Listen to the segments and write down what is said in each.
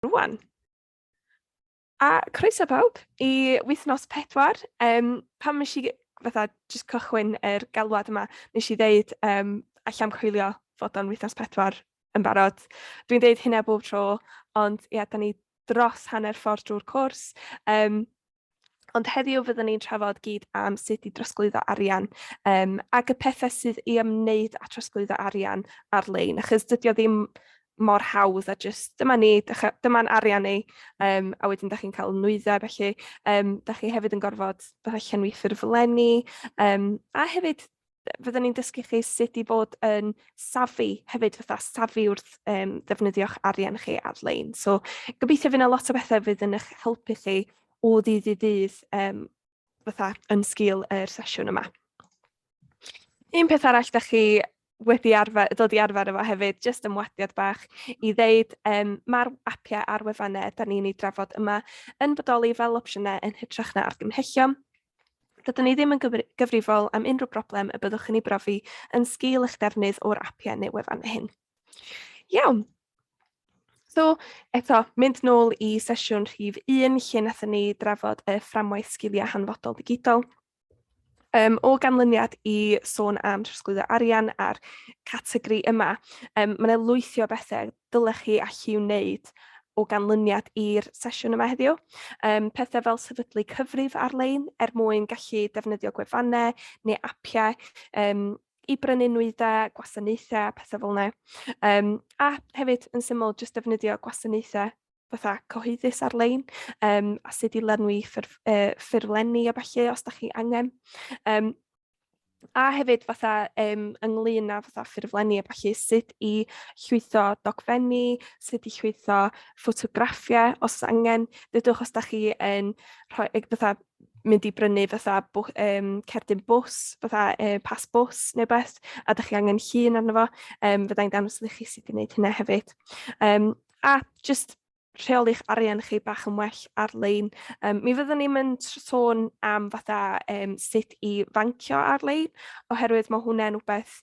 Rwan. A croeso pawb I wythnos 4. Pan nes I fatha jyst cychwyn galwad yma, nes I ddeud allam chwilio fod o'n wythnos 4 yn barod. Dwi'n deud hynna bob tro, ond ia, da ni dros hanner ffordd drwy'r cwrs. Ond heddiw fyddwn ni'n trafod gyd am sut i drosglwyddo arian ac y pethau sydd i ymwneud â trosglwyddo arian ar-lein, achos dydy o ddim mor hawdd a jyst dyma ni, dyma'n arian ni, a wedyn da chi'n cael nwyddau, felly da chi hefyd yn gorfod fatha llenwi ffurflenni, a hefyd fyddwn ni'n dysgu chi sut i fod yn safi, hefyd fatha safi wrth ddefnyddio'ch arian chi ar-lein. So gobeithio fydd yna lot o bethau fydd yn eich helpu chi o ddydd i ddydd fatha yn sgil yr sesiwn yma. Un peth arall da chi wedi dod i arfer efo hefyd, jyst ymwadiad bach i ddeud mae'r apiau ar wefannau da ni'n ei drafod yma yn bodoli fel opsiynau yn hytrach na argymhellion. Rydyn ni ddim yn gyfrifol am unrhyw broblem y byddwch yn ei brofi yn sgil eich defnydd o'r apiau neu wefannau hyn. Iawn. So, eto, mynd nôl i sesiwn rhif 1 lle nathon ni drafod y fframwaith sgiliau hanfodol digidol. O ganlyniad i sôn am trosglwyddo arian a'r categori yma, mae yna lwythio bethau dylech chi allu wneud o ganlyniad i'r sesiwn yma heddiw. Pethau fel sefydlu cyfrif ar-lein mwyn gallu defnyddio gwefannau neu apiau, i brynu nwyddau, gwasanaethau, pethau fel yna. A hefyd yn syml, jyst defnyddio gwasanaethau fatha cyhoeddus ar-lein, a sut i lenwi ffurflenni a falle os da chi angen. A hefyd fatha ynglyn â fatha ffurflenni a falle sut i llwytho dogfenni, sut i llwytho ffotograffiau os angen. Dydwch os da chi yn fatha mynd i brynu fatha cerdyn bws, fatha pas bws neu beth, a da chi angen llun arno fo, fyddai'n dangos i chi sut i wneud hynna hefyd. A just rheoli'ch arian chi bach yn well ar-lein. Mi fyddwn ni'n mynd sôn am fatha sut i fancio ar-lein, oherwydd mae hwnna'n wbeth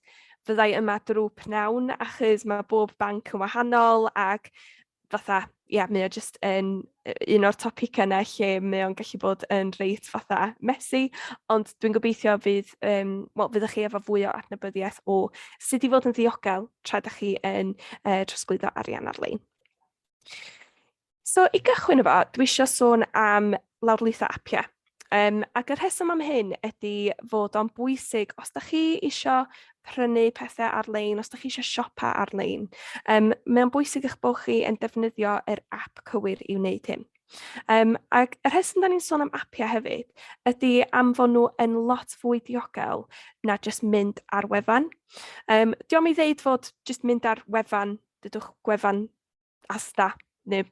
fyddai yma drwy pnawn, achos mae bob banc yn wahanol ac fatha, mae o jyst yn un o'r topicau yna lle mae o'n gallu bod yn reit fatha messy, ond dwi'n gobeithio fyddwch chi efo fwy o adnabyddiaeth o sut i fod yn ddiogel tra da chi yn trosglwyddo arian ar-lein. So, i gychwyn efo, dwi eisiau sôn am lawrlwytho apiau. Ac y rheswm am hyn ydy fod o'n bwysig os da chi eisiau prynu pethau ar-lein, os da chi eisiau siopa ar-lein. Mae'n bwysig eich bod chi yn defnyddio yr app cywir i wneud hyn. Ac y rheswm da ni'n sôn am apiau hefyd ydy am fod nhw yn lot fwy diogel na jyst mynd ar wefan. Diolch i ddeud fod jyst mynd ar wefan, dydwch gwefan Asda neu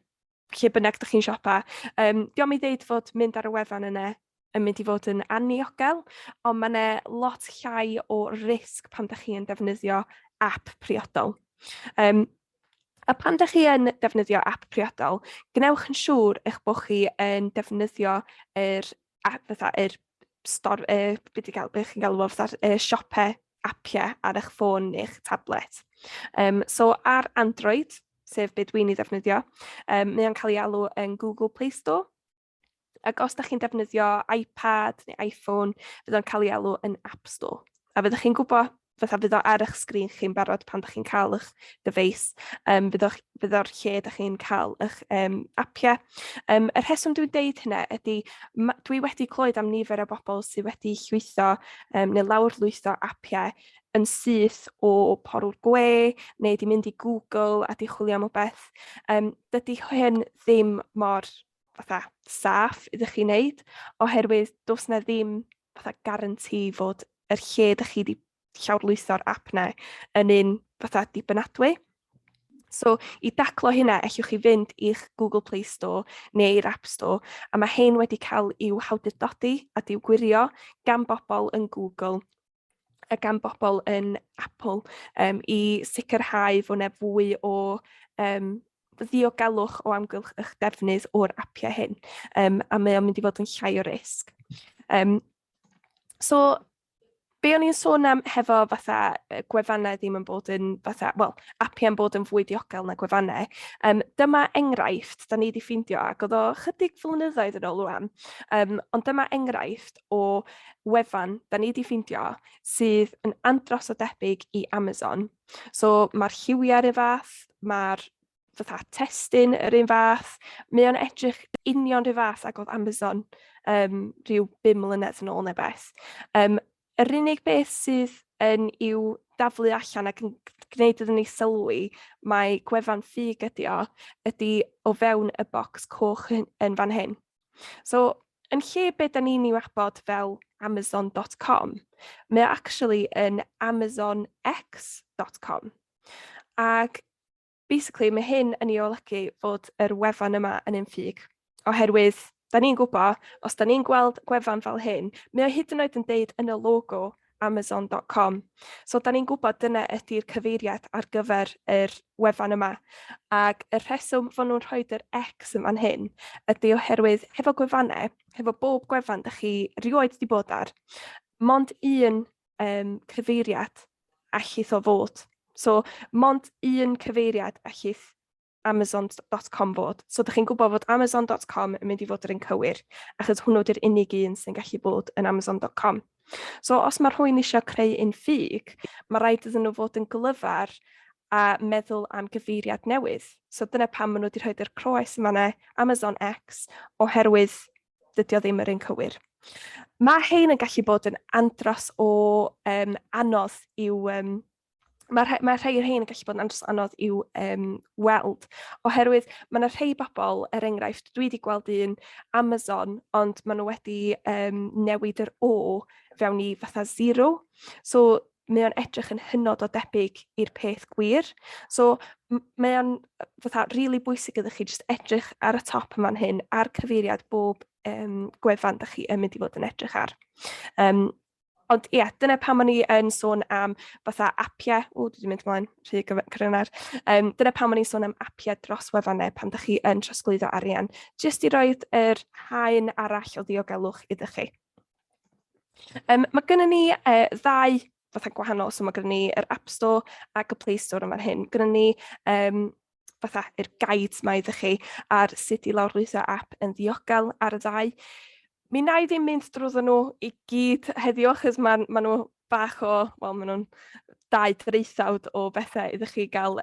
lle bynnag ydych chi'n siopa. Diolch i ddeud fod mynd ar y wefan yna yn mynd i fod yn aniogel, ond mae yna lot llai o risg pan ydych chi'n defnyddio app priodol. A pan ydych chi yn defnyddio app priodol, gwnewch yn siŵr eich bod chi yn defnyddio siopau apiau ar eich ffôn neu'ch tablet. So ar Android, sef beth dwi'n ei ddefnyddio, mae o'n cael ei alw yn Google Play Store. Ac os da chi'n defnyddio iPad neu iPhone, fydd o'n cael ei alw yn App Store. A fyddwch chi'n gwybod, fydd o ar eich sgrin chi'n barod pan da chi'n cael eich device, fydd o'r lle da chi'n cael eich apiau. Y rheswm dwi'n deud hynna ydy, dwi wedi clywed am nifer o bobl sydd wedi llwytho neu lawrlwytho apiau yn syth o porwr gwe, neu di mynd i Google a di chwilio am o beth. Dydy hyn ddim mor fatha saff idych chi'n neud, oherwydd does na ddim fatha garanti fod yr lle ydych chi wedi llawrlwytho'r app na yn un fatha dibynadwy. So, i daclo hynna, ellwch chi fynd i'ch Google Play Store neu i'r App Store, a mae hyn wedi cael i'w hawdurdodi a i'w gwirio gan bobl yn Google a gan bobl yn Apple i sicrhau fod yna fwy o ddiogelwch o amgylch eich defnydd o'r apiau hyn, a mae o'n mynd i fod yn llai o risg. So, Be o'n i'n sôn am hefo fatha gwefannau ddim yn bod yn fatha, wel, apiau'n bod yn fwy diogel na gwefannau. Dyma enghraifft da ni wedi ffeindio ac oedd o chydig flynyddoedd yn ôl rwan. Ond dyma enghraifft o wefan da ni wedi ffeindio sydd yn andros o debyg i Amazon. So mae'r lliwiau'r un fath, mae'r fatha testyn yr un fath, mae o'n edrych union rhyw fath ag oedd Amazon rhyw 5 mlynedd yn ôl neu beth. Yr unig beth sydd yn i'w daflu allan ac yn gwneud iddyn ni sylwi mae gwefan ffug ydy o fewn y bocs coch yn fan hyn. So, yn lle be da ni'n ei wybod fel Amazon.com, mae o actually yn AmazonX.com. Ac basically mae hyn yn ei olygu fod yr wefan yma yn un ffug. Oherwydd, da ni'n gwybod, os da ni'n gweld gwefan fel hyn, mae o hyd yn oed yn deud yn y logo Amazon.com. So, da ni'n gwybod dyna ydy'r cyfeiriad ar gyfer yr wefan yma. Ac y rheswm fod nhw'n rhoi'r X yn fan hyn ydy oherwydd hefo gwefannau, hefo bob gwefan da chi rioed wedi bod ar, mond un cyfeiriad allith o fod. So, mond un cyfeiriad allith Amazon.com fod. So, ydych chi'n gwybod fod Amazon.com yn mynd i fod yr un cywir, achos hwnnw ydy'r unig un sy'n gallu bod yn Amazon.com. So, os mae rhywun eisiau creu un ffug, mae rhaid iddyn nhw fod yn glyfar a meddwl am gyfeiriad newydd. So, dyna pam maen nhw wedi rhoi'r croes yma Amazon X, oherwydd dydy o ddim yr un cywir. Mae hein yn gallu bod yn andros o anodd i'w Mae rhai o'r rhain yn gallu bod yn anodd i'w weld, oherwydd mae yna rhai bobl, enghraifft, dwi wedi gweld un Amazon, ond maen nhw wedi newid yr O fewn i fatha 0. So, mae o'n edrych yn hynod o debyg i'r peth gwir. So, mae o'n fatha rili bwysig iddo chi jyst edrych ar y top yma'n hyn, ar cyfeiriad bob gwefan da chi yn mynd i fod yn edrych ar. Ond ie, dyna pam o'n i yn sôn am fatha apiau, dwi wedi mynd mlaen rhy grynar, dyna pam o'n i'n sôn am apiau dros wefannau pan da chi yn trosglwyddo arian, jyst i roi'r haen arall o ddiogelwch iddo chi. Mae gennym ni ddau fatha gwahanol, so mae gennym ni yr App Store ac y Play Store yma'n hyn. Gennym ni fatha yr guides ma iddo chi ar sut i lawrlwytho app yn ddiogel ar y ddau. Mi na i ddim mynd drwyddo nhw i gyd heddiw, achos maen nhw bach o, wel, maen nhw'n 2-3 o bethau iddoch chi gael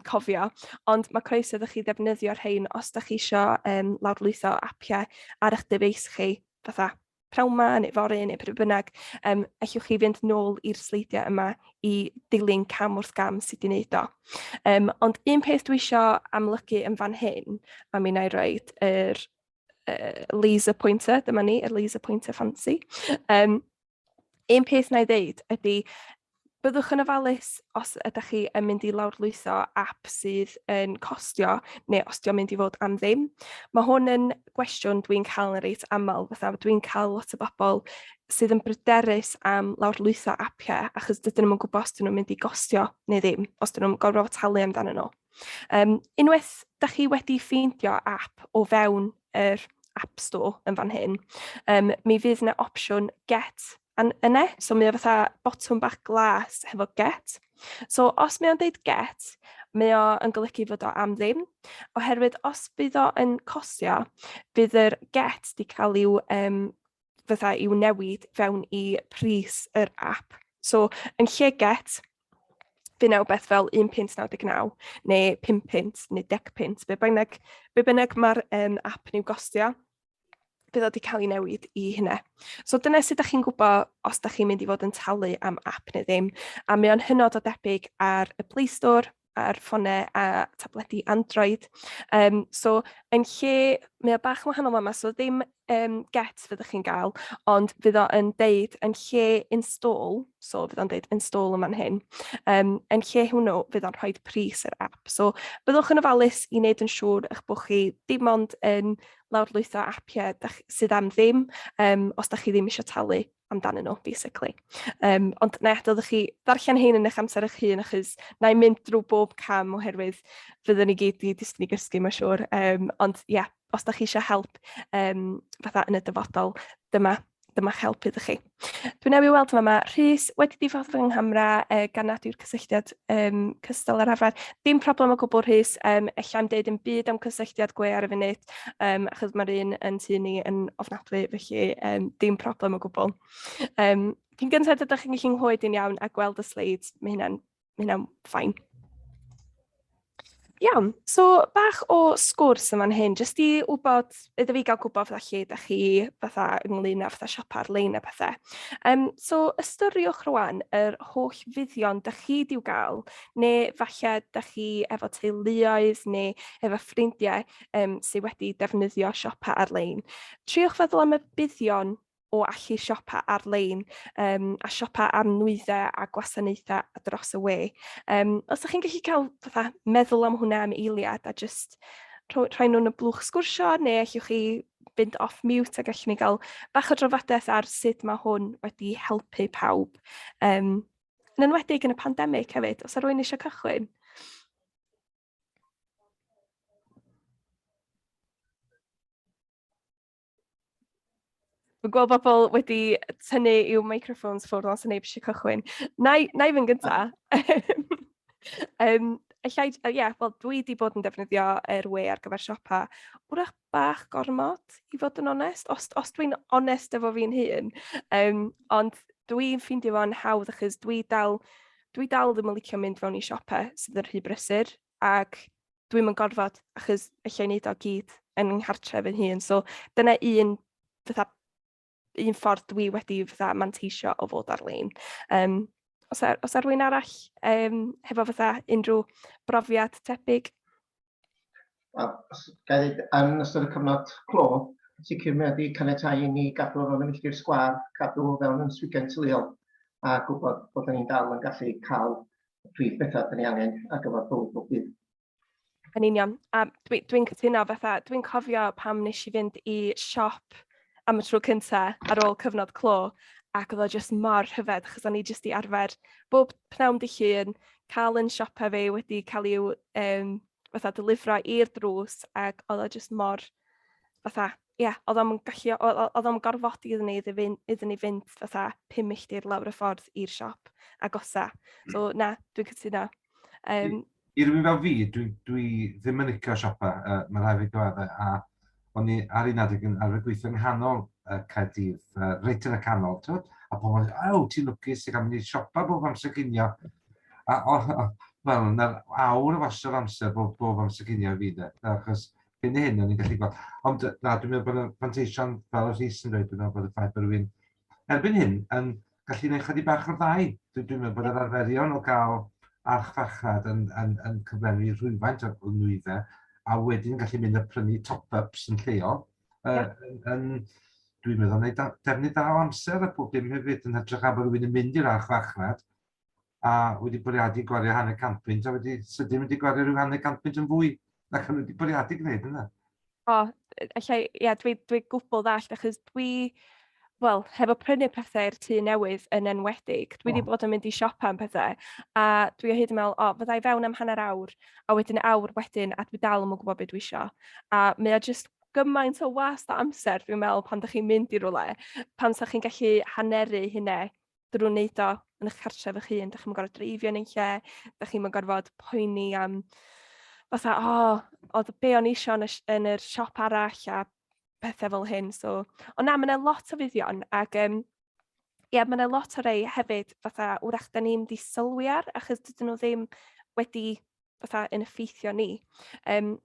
cofio, ond mae croeso iddoch chi ddefnyddio'r rhain os da chi eisiau lawrlwytho apiau ar eich device chi, fatha pnawn neu fory neu pryd bynnag, allwch chi fynd nôl i'r sleidiau yma i dilyn cam wrth gam sydd wedi wneud o. Ond un peth dwi eisiau amlygu yn fan hyn, a mi na i roed yr laser pointer, dyma ni, y laser pointer fancy. Un peth na i ddeud ydy, byddwch yn ofalus os ydych chi yn mynd i lawrlwytho app sydd yn costio, neu os di'n mynd i fod am ddim. Mae hwn yn gwestiwn dwi'n cael yn reit aml, fatha dwi'n cael lot o bobl sydd yn bryderus am lawrlwytho appiau, achos dydyn nhw'n gwybod os dyn nhw'n mynd i gostio neu ddim, os dyn nhw'n gorfod talu amdano nhw. Unwaith, da chi wedi ffeindio app o fewn yr App Store yn fan hyn, mi fydd yna opsiwn get yna, so mae o fatha botwm bach glas hefo get. So, os mae o'n deud get, mae o yn golygu fod o am ddim, oherwydd os bydd o yn costio, bydd yr get di cael i'w fatha i'w newid fewn i pris yr app. So, yn lle get, bydd yna beth fel 1.99 neu 5 pint neu 10 pint, be bynnag mae'r app ni'n gostio, bydd o wedi cael ei newid i hynna. So dyna sut ydych chi'n gwybod os ydych chi'n mynd i fod yn talu am app neu ddim, a mae o'n hynod o debyg ar y Play Store, ar ffonau a tabledi Android. So yn lle, mae o bach yn wahanol yma, so ddim get fyddwch chi'n gael, ond fydd o yn deud yn lle install, so fydd o'n deud install yma'n hyn, yn lle hwnnw fydd o'n rhoi pris yr app. So byddwch yn ofalus i wneud yn siŵr eich bod chi dim ond yn lawrlwytho appiau sydd am ddim, os da chi ddim eisiau talu amdanyn nhw, basically. Ond na adael chi ddarllen hyn yn eich amser eich hun, achos na i mynd drwy bob cam oherwydd fyddwn ni gyd i dysgu gysgu, mae'n siŵr. Ond ie, os da chi eisiau help fatha yn y dyfodol, dyma dyma'ch helpu ydych chi. Dwi'n newydd weld yma Rhys wedi diffodd fy nghamera gan nad yw'r cysylltiad cystal ar arfer. Dim problem o gwbl Rhys, ellai'm deud yn byd am cysylltiad gwe ar y funud, achos mae'r un yn tu ni yn ofnadwy, felly dim problem o gwbl. Cyn gyntaf ydych chi'n gallu'n nghlwyddi'n iawn a gweld y sleids, mae hynna'n ffain. Iawn, so bach o sgwrs yma'n hyn, jyst i wybod, iddo fi gael gwybod fatha lle ydych chi fatha ynglyn â fatha siop ar-lein a pethau. So ystyriwch rwan yr holl fuddion ydych chi di'w gael, neu falle ydych chi efo teuluoedd neu efo ffrindiau sydd wedi defnyddio siopa ar-lein. Triwch feddwl am y buddion o allu siopa ar-lein a siopa ar nwyddau a gwasanaethau dros y we. Os ydych chi'n gallu cael fatha meddwl am hwnna am eiliad a just rhoi nhw'n y blwch sgwrsio, neu allwch chi fynd off mute a gallwn ni gael bach o drafodaeth ar sut mae hwn wedi helpu pawb. Yn enwedig yn y pandemig hefyd, os rwy'n eisiau cychwyn. Dwi'n gweld bobl wedi tynnu i'w microphones ffwrdd os yna neb eisiau cychwyn. Na i fynd gyntaf. Wel, dwi wedi bod yn defnyddio yr we ar gyfer siopa. Wrach bach gormod, i fod yn onest, os dwi'n onest efo fi'n hun. Ond dwi'n ffeindio fo'n hawdd achos dwi dal ddim yn licio mynd fewn i siopa sydd yn rhy brysur, ac dwi'n yn gorfod achos allai wneud o gyd yn nghartre fy'n hun. So dyna un ffordd dwi wedi fatha manteisio o fod ar-lein. Os rywun arall hefo fatha unrhyw brofiad tebyg? Yn ystod y cyfnod clo, sicr mae wedi caniatáu i ni gadw ro'n y milltir sgwâr, cadw fewn yn swigen teuluol, a gwybod bod ni'n dal yn gallu cael prif bethau dyn ni angen ar gyfer bywyd bob dydd. Yn union. A dwi'n cytuno fatha, dwi'n cofio pam nes i fynd i siop am y tro cyntaf ar ôl cyfnod clo, ac oedd o jyst mor rhyfedd, achos o'n i jyst i arfer bob pnawn dy llun, cael yn siopa fi wedi cael i'w fatha delifro i'r drws, ac oedd o jyst mor fatha, oedd o'm gorfodi iddyn ni fynd fatha 5 milltir lawr y ffordd i'r siop agosa. So na, dwi'n cytuno. I rywun fel fi, dwi ddim yn licio siopa, mae'n rhaid fi gyfaddau, a o'n i ar un adeg yn arfer gweithio yng nghanol Caerdydd, reit yn y canol, a pobl yn dweud, ti'n lwcus i gael mynd i siopa bob amser ginio. Wel, yna'r awr o fasio'r amser bob amser ginio fi, achos hyn i hyn o'n i'n gallu gweld. Ond na, dwi'n meddwl bod y fanteision fel y Rhys yn dweud, dwi'n meddwl bod y ffaith bod rhywun erbyn hyn yn gallu gwneud chydig bach o'r ddau. Dwi'n meddwl bod yr arferion o gael archfarchnad yn cyflenwi rhywfaint o nwyddau, a wedyn gallu mynd a prynu top-ups yn lleol. Dwi'n meddwl wneud defnydd da o amser a pob dim hefyd yn hytrach a bod rhywun yn mynd i'r archfarchnad a wedi bwriadu gwario £100 a wedi sydyn wedi gwario rhyw £100 yn fwy ac yn wedi bwriadu gwneud yna. Dwi gwbl ddallt, achos hefo prynu pethau i'r tŷ newydd yn enwedig, dwi wedi bod yn mynd i siopa am pethau, a dwi o hyd yn meddwl, fyddai fewn am hanner awr, a wedyn awr wedyn, a dwi dal yn gwybod beth dwi isio. A mae o jyst gymaint o wast o amser, dwi'n meddwl, pan ydych chi'n mynd i rywle, pan ydych chi'n gallu hanneru hynny drwy wneud o yn eich cartref eich hun, ydych chi'n gorfod dreifio yn ein lle, ydych chi'n gorfod poeni am fatha, oedd be o'n isio yn yr siop arall a pethau fel hyn. Ond na, mae yna lot o fuddion, ac mae yna lot o rei hefyd fatha wrach da ni'n di sylwi ar, achos dydyn nhw ddim wedi fatha yn effeithio ni.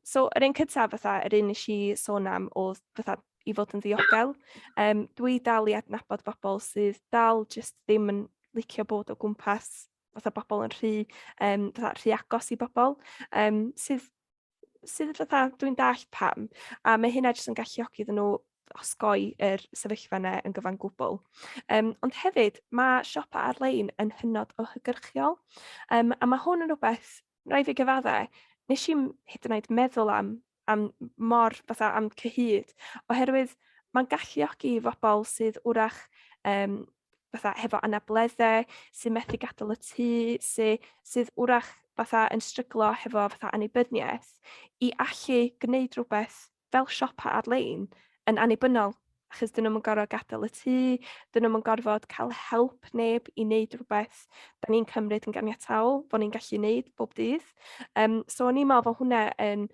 So yr un cyntaf fatha, yr un nes i sôn am oedd fatha i fod yn ddiogel. Dwi dal i adnabod bobl sydd dal jyst ddim yn licio bod o gwmpas fatha bobl yn rhy agos i bobl, sydd fatha dwi'n dallt pam, a mae hynna jyst yn galluogi iddyn nhw osgoi yr sefyllfa yna yn gyfan gwbl. Ond hefyd, mae siopa ar-lein yn hynod o hygyrchiol, a mae hwn yn rhywbeth, rhaid fi gyfaddau, nes i hyd yn oed meddwl am mor fatha am cyhyd, oherwydd mae'n galluogi bobl sydd wrach fatha hefo anableddau, sy'n methu gadael y tŷ, sydd wrach fatha yn stryglo hefo fatha annibyniaeth, i allu gwneud rhywbeth fel siopa ar-lein yn annibynnol, achos dyn nhw'n gorfod gadael y tŷ, dyn nhw'n gorfod cael help neb i wneud rhywbeth da ni'n cymryd yn ganiataol, bod ni'n gallu wneud bob dydd. So o'n i'n meddwl bod hwnna yn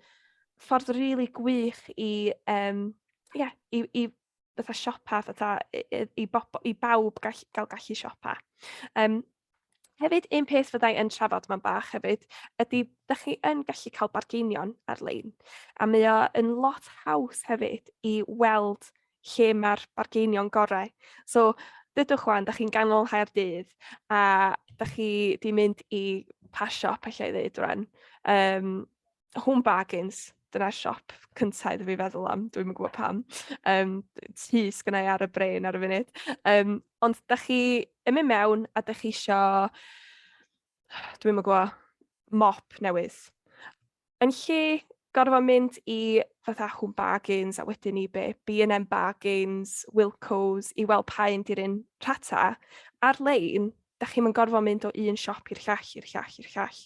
ffordd rili gwych i fatha siopa, fatha i bawb gael gallu siopa. Hefyd, un peth fyddai yn trafod ma'n bach hefyd, ydy da chi yn gallu cael bargeinion ar-lein. A mae o yn lot haws hefyd i weld lle mae'r bargeinion gorau. So, dydwch wan, da chi'n ganol Haerdydd a da chi di mynd i pa siop allai ddweud rwan. Home Bargains, dyna'r siop cyntaf iddo fi feddwl am, dwi'm yn gwybod pam. Tŷ sgynnau ar y brain ar y funud. Ond da chi yn mynd mewn a da chi isio, dwi'm yn gwybod, mop newydd. Yn lle gorfod mynd i fatha Home Bargains a wedyn i B&M Bargains, Wilco's, i weld pa un di'r un rhata, ar-lein, da chi'n gorfod mynd o un siop i'r llall, i'r llall, i'r llall.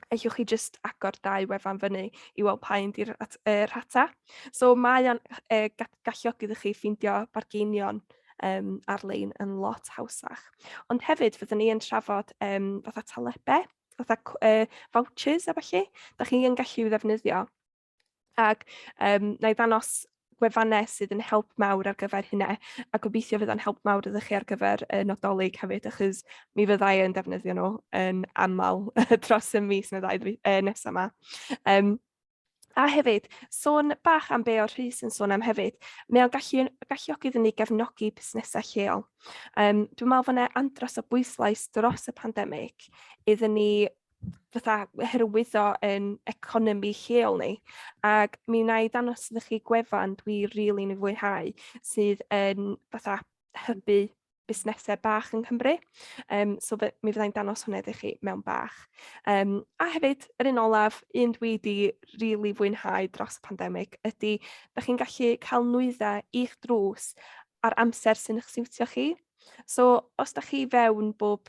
Ellwch chi jyst agor 2 wefan fyny i weld pa un di'r rhata. So mae o'n galluogi iddo chi ffeindio bargeinion ar-lein yn lot hawsach. Ond hefyd fyddwn ni yn trafod fatha talepau, fatha vouchers a falle, da chi yn gallu ddefnyddio. Ac na i ddangos gwefannau sydd yn help mawr ar gyfer hynna, a gobeithio fydd yn help mawr iddo chi ar gyfer y Nadolig hefyd, achos mi fyddai yn defnyddio nhw yn aml dros y mis nesaf yma. A hefyd, sôn bach am be o'r Rhys yn sôn am hefyd, mae o'n galluogi iddyn ni gefnogi busnesau lleol. Dwi'n meddwl fod yna andros o bwyslais dros y pandemig iddyn ni fatha hyrwyddo yn economi lleol ni. Ac mi wna i ddangos iddo chi gwefan dwi rili'n ei fwynhau sydd yn fatha hybu busnesau bach yng Nghymru. So mi fyddai'n dangos hwnna iddo chi mewn bach. A hefyd, yr un olaf, un dwi wedi rili fwynhau dros y pandemig ydy, da chi'n gallu cael nwyddau i'ch drws ar amser sy'n eich siwtio chi. So, os da chi fewn bob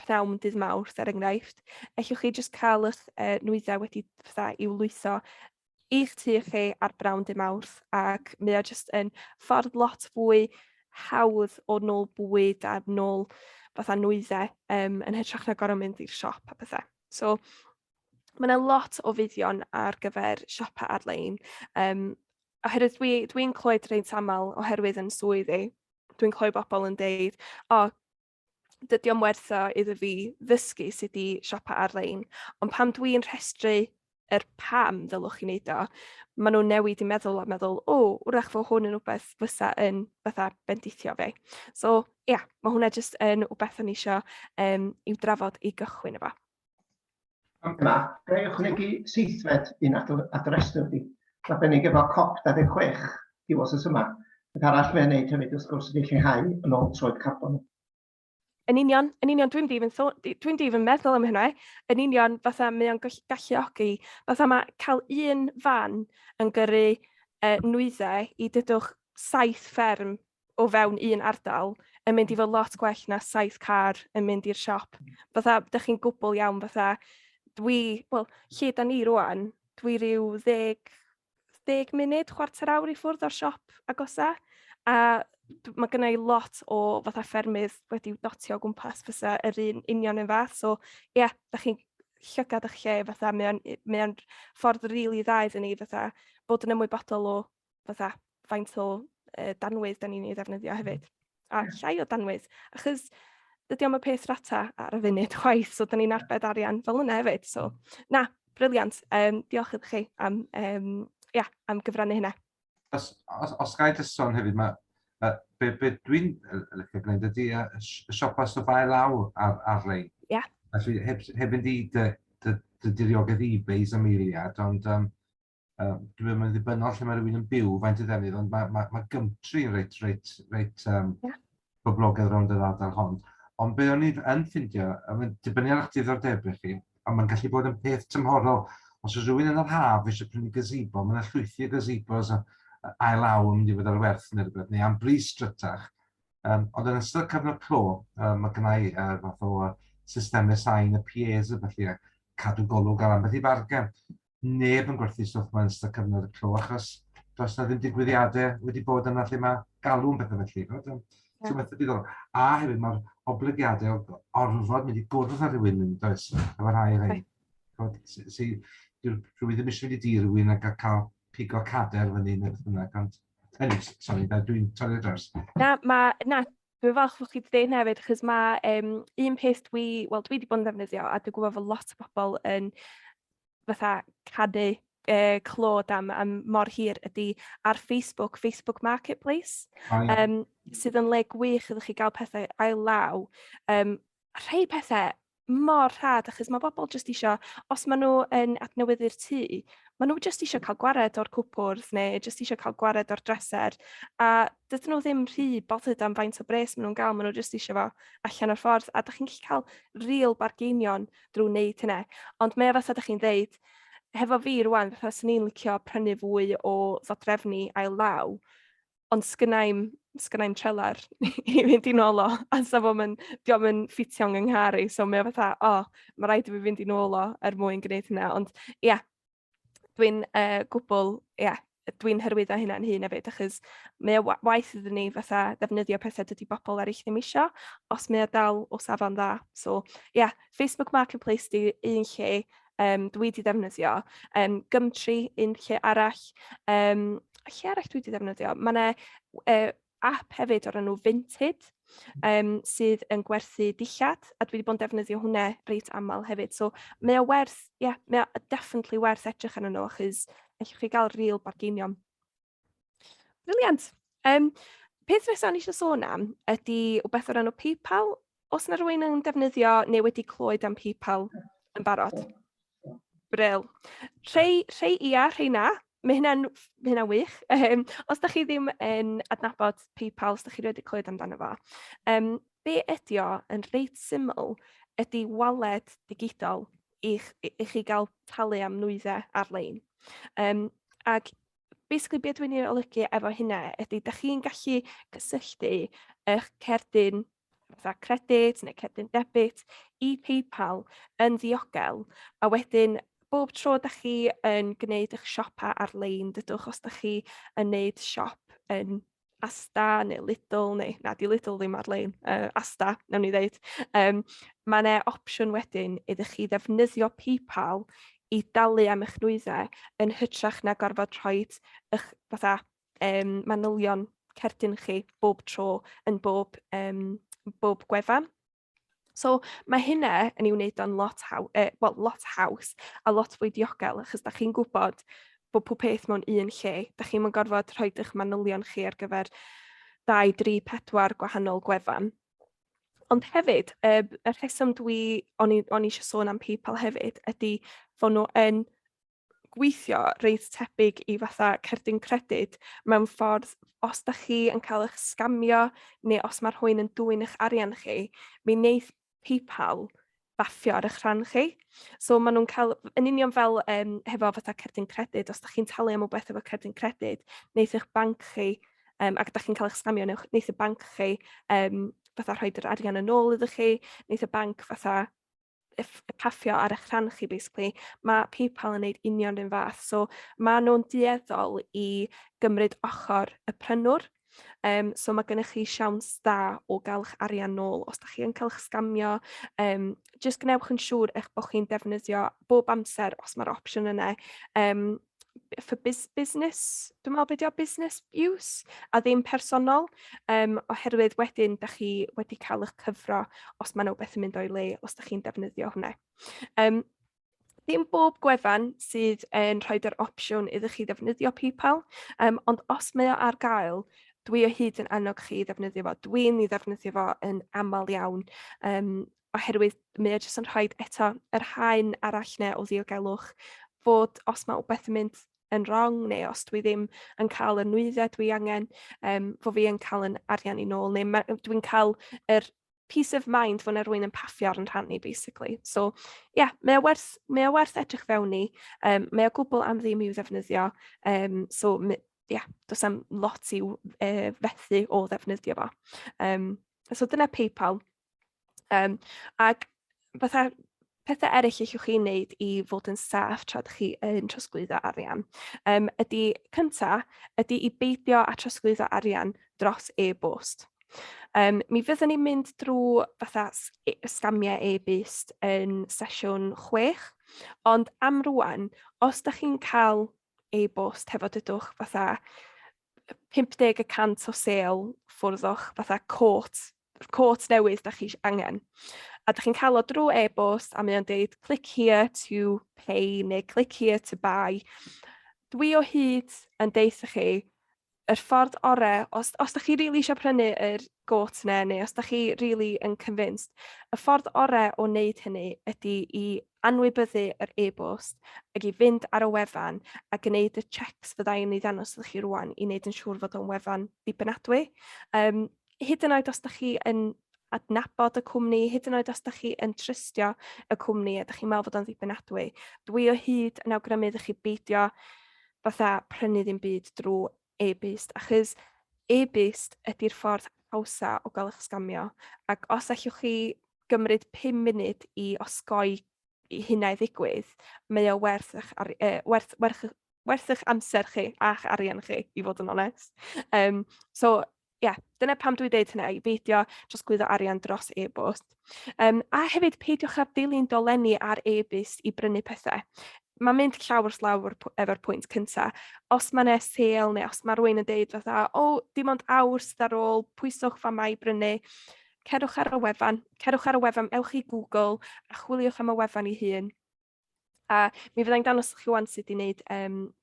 pnawn dydd Mawrth, er enghraifft, ellwch chi jyst cael eich nwyddau wedi i'w lwytho i'ch tŷ chi ar bnawn dydd Mawrth, ac mae o jyst yn ffordd lot fwy hawdd o nôl bwyd a nôl fatha nwyddau yn hytrach na gorfod mynd i'r siop a bethau. So, mae yna lot o fuddion ar gyfer siopa ar-lein. Oherwydd dwi'n clywed reit aml oherwydd yn swyddi. Dwi'n clywed bobl yn deud, dydy o'm werth o iddo fi ddysgu sut i siopa ar-lein, ond pam dwi'n rhestru yr pam ddylwch chi wneud o, maen nhw'n newid i meddwl, wrach fod hwn yn rhywbeth fysa yn fatha bendithio fi. So, mae hwnna jyst yn rhywbeth o'n isio i'w drafod i gychwyn efo. Yma, ga i ychwanegu seithfed un adreswyr fi. Mae bennig efo COP26 i wsos yma. Bydd arall fe'n neud hefyd wrth gwrs wedi lleihau yn ôl troed carbon. Yn union, dwi'n di even meddwl am hynny. Yn union, fatha mae o'n galluogi, fatha mae cael un fan yn gyrru nwyddau i dydwch 7 fferm o fewn un ardal yn mynd i fod lot gwell na 7 car yn mynd i'r siop. Fatha, dych chi'n gwbl iawn, fatha, lle da ni rwan, dwi ryw 10 munud, chwarter awr i ffwrdd o'r siop agosa, a mae gynna i lot o fatha ffermydd wedi dotio o gwmpas fysa yr un union yn fath. So, da chi'n llygad eich lle, fatha, mae o'n ffordd rili dda iddyn ni, fatha, bod yn ymwybodol o fatha faint o danwydd da ni'n ei ddefnyddio hefyd. A llai o danwydd, achos dydy o'm y peth rata ar y funud chwaith, so da ni'n arbed arian fel yna hefyd. So, briliant. Diolch iddo chi am gyfrannu hynna. Os gai dy sôn hefyd, be dwi'n licio gwneud ydy siopa stwffau law ar-lein. Felly, heb yn di dy diriogaeth eBay's am eiliad, ond dwi'n mynd ddibynnol lle mae rhywun yn byw faint o ddefnydd, ond mae Gymtri reit boblogaidd rownd yr ardal hon. Ond be o'n i yn ffindio, dibynnu ar eich diddordebau chi, ond mae'n gallu bod yn peth tymhorol. Os oes rhywun yn yr haf eisiau prynu gazebo, mae'n llwythi gazebos ail law yn mynd i fod ar werth neu rhywbeth, neu am bris strytach. Ond yn ystod cyfnod clo, mae gynna i fath o systemau sain y PAs a felly cadw golwg ar ambell i fargen. Neb yn gwerthu stwff mewn ystod cyfnod y clo, achos does na ddim digwyddiadau wedi bod yna lle mae galw'n pethau felly. Ti'n meddwl diddorol. A hefyd mae'r obligiadau o orfod mynd i gwrdd ar rhywun yn does, efo rhai o rhain. Rwy'n ddim eisiau mynd i di rhywun ac cael pigo cader fyny neu beth bynnag, ond sori, dwi'n torri dros. Dwi'n falch bod chi wedi dweud hefyd, achos mae un peth dwi wedi bod yn ddefnyddio, a dwi'n gwybod fod lot o bobl yn fatha cadu clod am mor hir ydy ar Facebook Marketplace, sydd yn le gwych ydych chi gael pethau ail law. Rhai pethau mor rhad, achos mae bobl jyst isio, os maen nhw yn adnewyddu'r tŷ, maen nhw jyst isio cael gwared o'r cwpwrdd neu jyst isio cael gwared o'r dresser, a dydyn nhw ddim rhy bothered am faint o bres maen nhw'n gael, maen nhw jyst isio fo allan o'r ffordd, a ydych chi'n gallu cael real bargeinion drwy wneud hynny. Ond mae fatha ydych chi'n dweud, hefo fi rwan, fatha sy'n ni'n licio prynu fwy o ddodrefnu ail law, ond sgynnai'm trelar i fynd i nôl o, a diom yn ffitio'n ngynghari, so mae o fatha, mae rhaid i fi fynd i nôl o mwyn gwneud hynna, ond dwi'n dwi'n hyrwyddo hynna'n hun hefyd, achos mae o waith iddyn ni fatha ddefnyddio pethau dydy bobl eraill ddim isio, os mae o dal o safon dda. So, Facebook Marketplace di un lle dwi wedi defnyddio, Gumtree un lle arall, lle arall dwi wedi defnyddio. Mae yna app hefyd o'r enw Vinted, sydd yn gwerthu dillad, a dwi wedi bod yn defnyddio hwnna reit aml hefyd. So mae o werth, mae o definitely werth edrych arnyn nhw, achos allwch chi gael real bargeinion. Briliant. Peth nesaf ni eisiau sôn am ydy wbeth o'r enw PayPal. Os yna rhywun yn defnyddio neu wedi clywed am PayPal yn barod? Bril. Rhei rhei na. Mae hynna'n wych. Os da chi ddim yn adnabod PayPal, os da chi wedi clywed amdano fo, be ydy o yn reit syml ydy waled digidol i chi gael talu am nwyddau ar-lein. Ac basically beth dwi'n ei olygu efo hynna ydy da chi'n gallu cysylltu eich cerdyn fatha credit neu cerdyn debit i PayPal yn ddiogel, a wedyn bob tro da chi yn gwneud eich siopa ar-lein, dydwch os da chi yn gwneud siop yn Asta neu Lidl, neu na di Lidl ddim ar-lein, Asta, nawn ni ddeud. Mae yna opsiwn wedyn idych chi ddefnyddio PayPal i dalu am eich nwyddau yn hytrach na gorfod rhoid eich fatha manylion cerdyn chi bob tro yn bob gwefan. So mae hynna yn ei wneud o'n lot haws a lot fwy diogel, achos da chi'n gwybod bod pob peth mewn un lle. Da chi'n mynd gorfod rhoi eich manylion chi ar gyfer 2, 3, 4 gwahanol gwefan. Ond hefyd, y rheswm o'n eisiau sôn am PayPal hefyd ydy fod nhw yn gweithio reit tebyg i fatha cerdyn credyd mewn ffordd, os da chi yn cael eich sgamio neu os mae rhywun yn dwyn eich arian chi, mi wneith PayPal baffio ar eich rhan chi. So maen nhw'n cael, yn union fel hefo fatha cerdyn credyd, os da chi'n talu am rhywbeth efo cerdyn credyd, wneith eich banc chi, ac da chi'n cael eich sgamio, wneith y banc chi fatha rhoid yr arian yn ôl iddo chi, wneith y banc fatha paffio ar eich rhan chi, basically. Mae PayPal yn gwneud union yn fath. So maen nhw'n dueddol i gymryd ochr y prynwr. So mae gennych chi siawns da o gael eich arian nôl. Os da chi yn cael eich sgamio, jyst gwnewch yn siŵr eich bod chi'n defnyddio bob amser os mae'r opsiwn yna. For business, dwi'n meddwl beth yw business use, a ddim personol, oherwydd wedyn da chi wedi cael eich cyfro os mae nhw beth yn mynd o'i le, os da chi'n defnyddio hwnna. Ddim bob gwefan sydd yn rhoid yr opsiwn iddo chi ddefnyddio PayPal, ond os mae o ar gael, dwi o hyd yn annog chi ddefnyddio fo. Dwi'n ei ddefnyddio fo yn aml iawn, oherwydd mae o jyst yn rhoid eto yr haen arall neu o ddiogelwch, fod os mae rhywbeth yn mynd yn wrong, neu os dwi ddim yn cael y nwyddau dwi angen, fod fi yn cael yn arian i nôl, neu dwi'n cael yr peace of mind fod yna rhywun yn paffio ar yn rhan ni, basically. So, mae o werth edrych fewn ni. Mae o gwbl am ddim i'w ddefnyddio. So, does am lot i'w fethu o ddefnyddio fo. So, dyna PayPal. Ac fatha Pethau eraill allwch chi wneud I fod yn saff tra ydych chi yn trosglwyddo arian. Cynta, ydy I beidio a trosglwyddo arian dros e-bost. Mi fyddwn ni'n mynd drwy fatha sgamiau e-byst yn sesiwn 6, ond am rwan, os ydych chi'n cael e-bost hefo dydwch fatha 50% o sale ffwrddwch fatha cwrt newydd ydych chi angen. A ydych chi'n cael o drwy e-bost a mae o'n deud click here to pay neu click here to buy. Dwi o hyd yn deud chi yr ffordd orau, os ydych chi really eisiau prynu yr got neu os ydych chi really yn convinced, y ffordd orau o wneud hynny ydy I anwybyddu yr e-bost ac I fynd ar y wefan a gwneud y checks fydda i'n ei ddangos ydych chi rwan I wneud yn siŵr fod o'n wefan ddibynadwy. Hyd yn oed os ydych chi yn adnabod y cwmni, hyd yn oed os ydych chi yn trystio y cwmni a ydych chi'n meddwl fod o'n ddibynadwy, dwi o hyd yn awgrymu ydych chi beidio fatha prynu ddim byd drwy e-byst, achos e-byst ydy'r ffordd hawsa o gael eich sgamio, ac os allwch chi gymryd 5 munud I osgoi I hynna ddigwydd, mae o werth eich amser chi a'ch arian chi, I fod yn onest. So, dyna pam dwi'n deud hynna, I beidio trosglwyddo arian dros e-bost. A hefyd, peidiwch â dilyn dolenni ar e-byst I brynu pethau. Mae'n mynd llawr slawr efo'r pwynt cyntaf. Os mae'n sale neu os mae rhywun yn deud fatha, dim ond awr sydd ar ôl, pwyswch fan mai brynu, cerwch ar y wefan, ewch I Google a chwiliwch am y wefan I hun. A mi fyddai'n dangos chi wan sut I wneud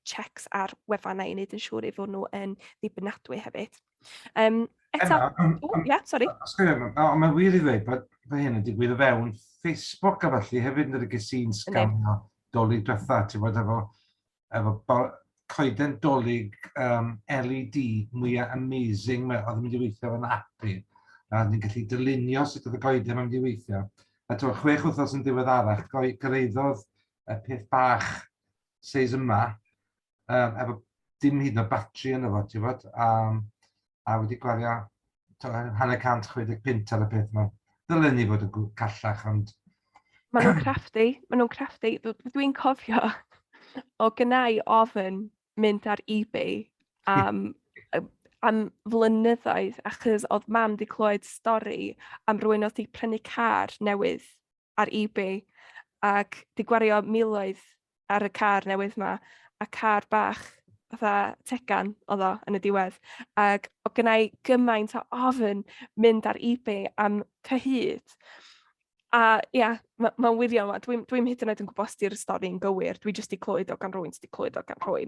checks ar wefannau I wneud yn siŵr I fod nhw yn ddibynadwy hefyd. Sorry. Mae'n wir I ddweud bod hyn yn digwydd o fewn Facebook a felly hefyd yn ydych sy'n sgamio dolyg diwetha, ti'n bod efo coeden dolyg LED mwyaf amazing oedd yn mynd I weithio yn api. A ni'n gallu dylunio sut oedd y coeden yn mynd I weithio. A 6 wythnos yn diweddarach, gyrraeddodd y peth bach seis yma, efo dim hyd yn oed batri yn efo, ti'n bod, a wedi gwario 165 ar y peth yma. Dylen ni fod yn callach, ond... Maen nhw'n craffu. Dwi'n cofio o gynnau ofyn mynd ar eBay am flynyddoedd, achos oedd mam wedi clywed stori am rywun oedd wedi prynu car newydd ar eBay ac wedi gwario miloedd ar y car newydd yma, a car bach fatha tegan oedd o yn y diwedd. Ac o gynnau gymaint o ofyn mynd ar eBay am cyhyd. A mae'n wirion. Dwi'n hyd yn oed yn gwybod os di'r stori'n gywir. Dwi jyst I clywed o gan rhywun,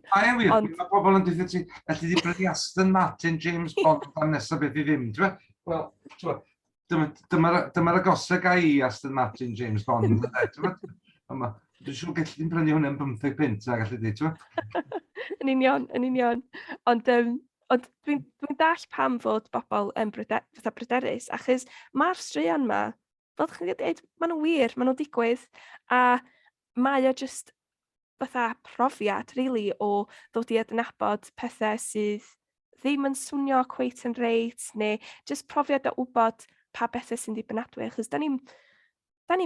A ie wir, mae pobl yn dweud ti, allu di brynu Aston Martin, James Bond, am nesaf beth I ddim. Wel, dyma'r agosau ga I Aston Martin, James Bond. Dwi'n siŵr gallu di'n brynu hwnna'n 15 pint a gallu di, Yn union. Ond dwi'n dall pam fod bobl yn bryderus, achos mae'r straeon yma, fel chi'n dweud, maen nhw'n wir, maen nhw'n digwydd, a mae o just fatha profiad, really, o ddod I adnabod pethau sydd ddim yn swnio cweit yn reit, neu just profiad o wybod pa bethau sy'n ddibynadwy, achos da ni'n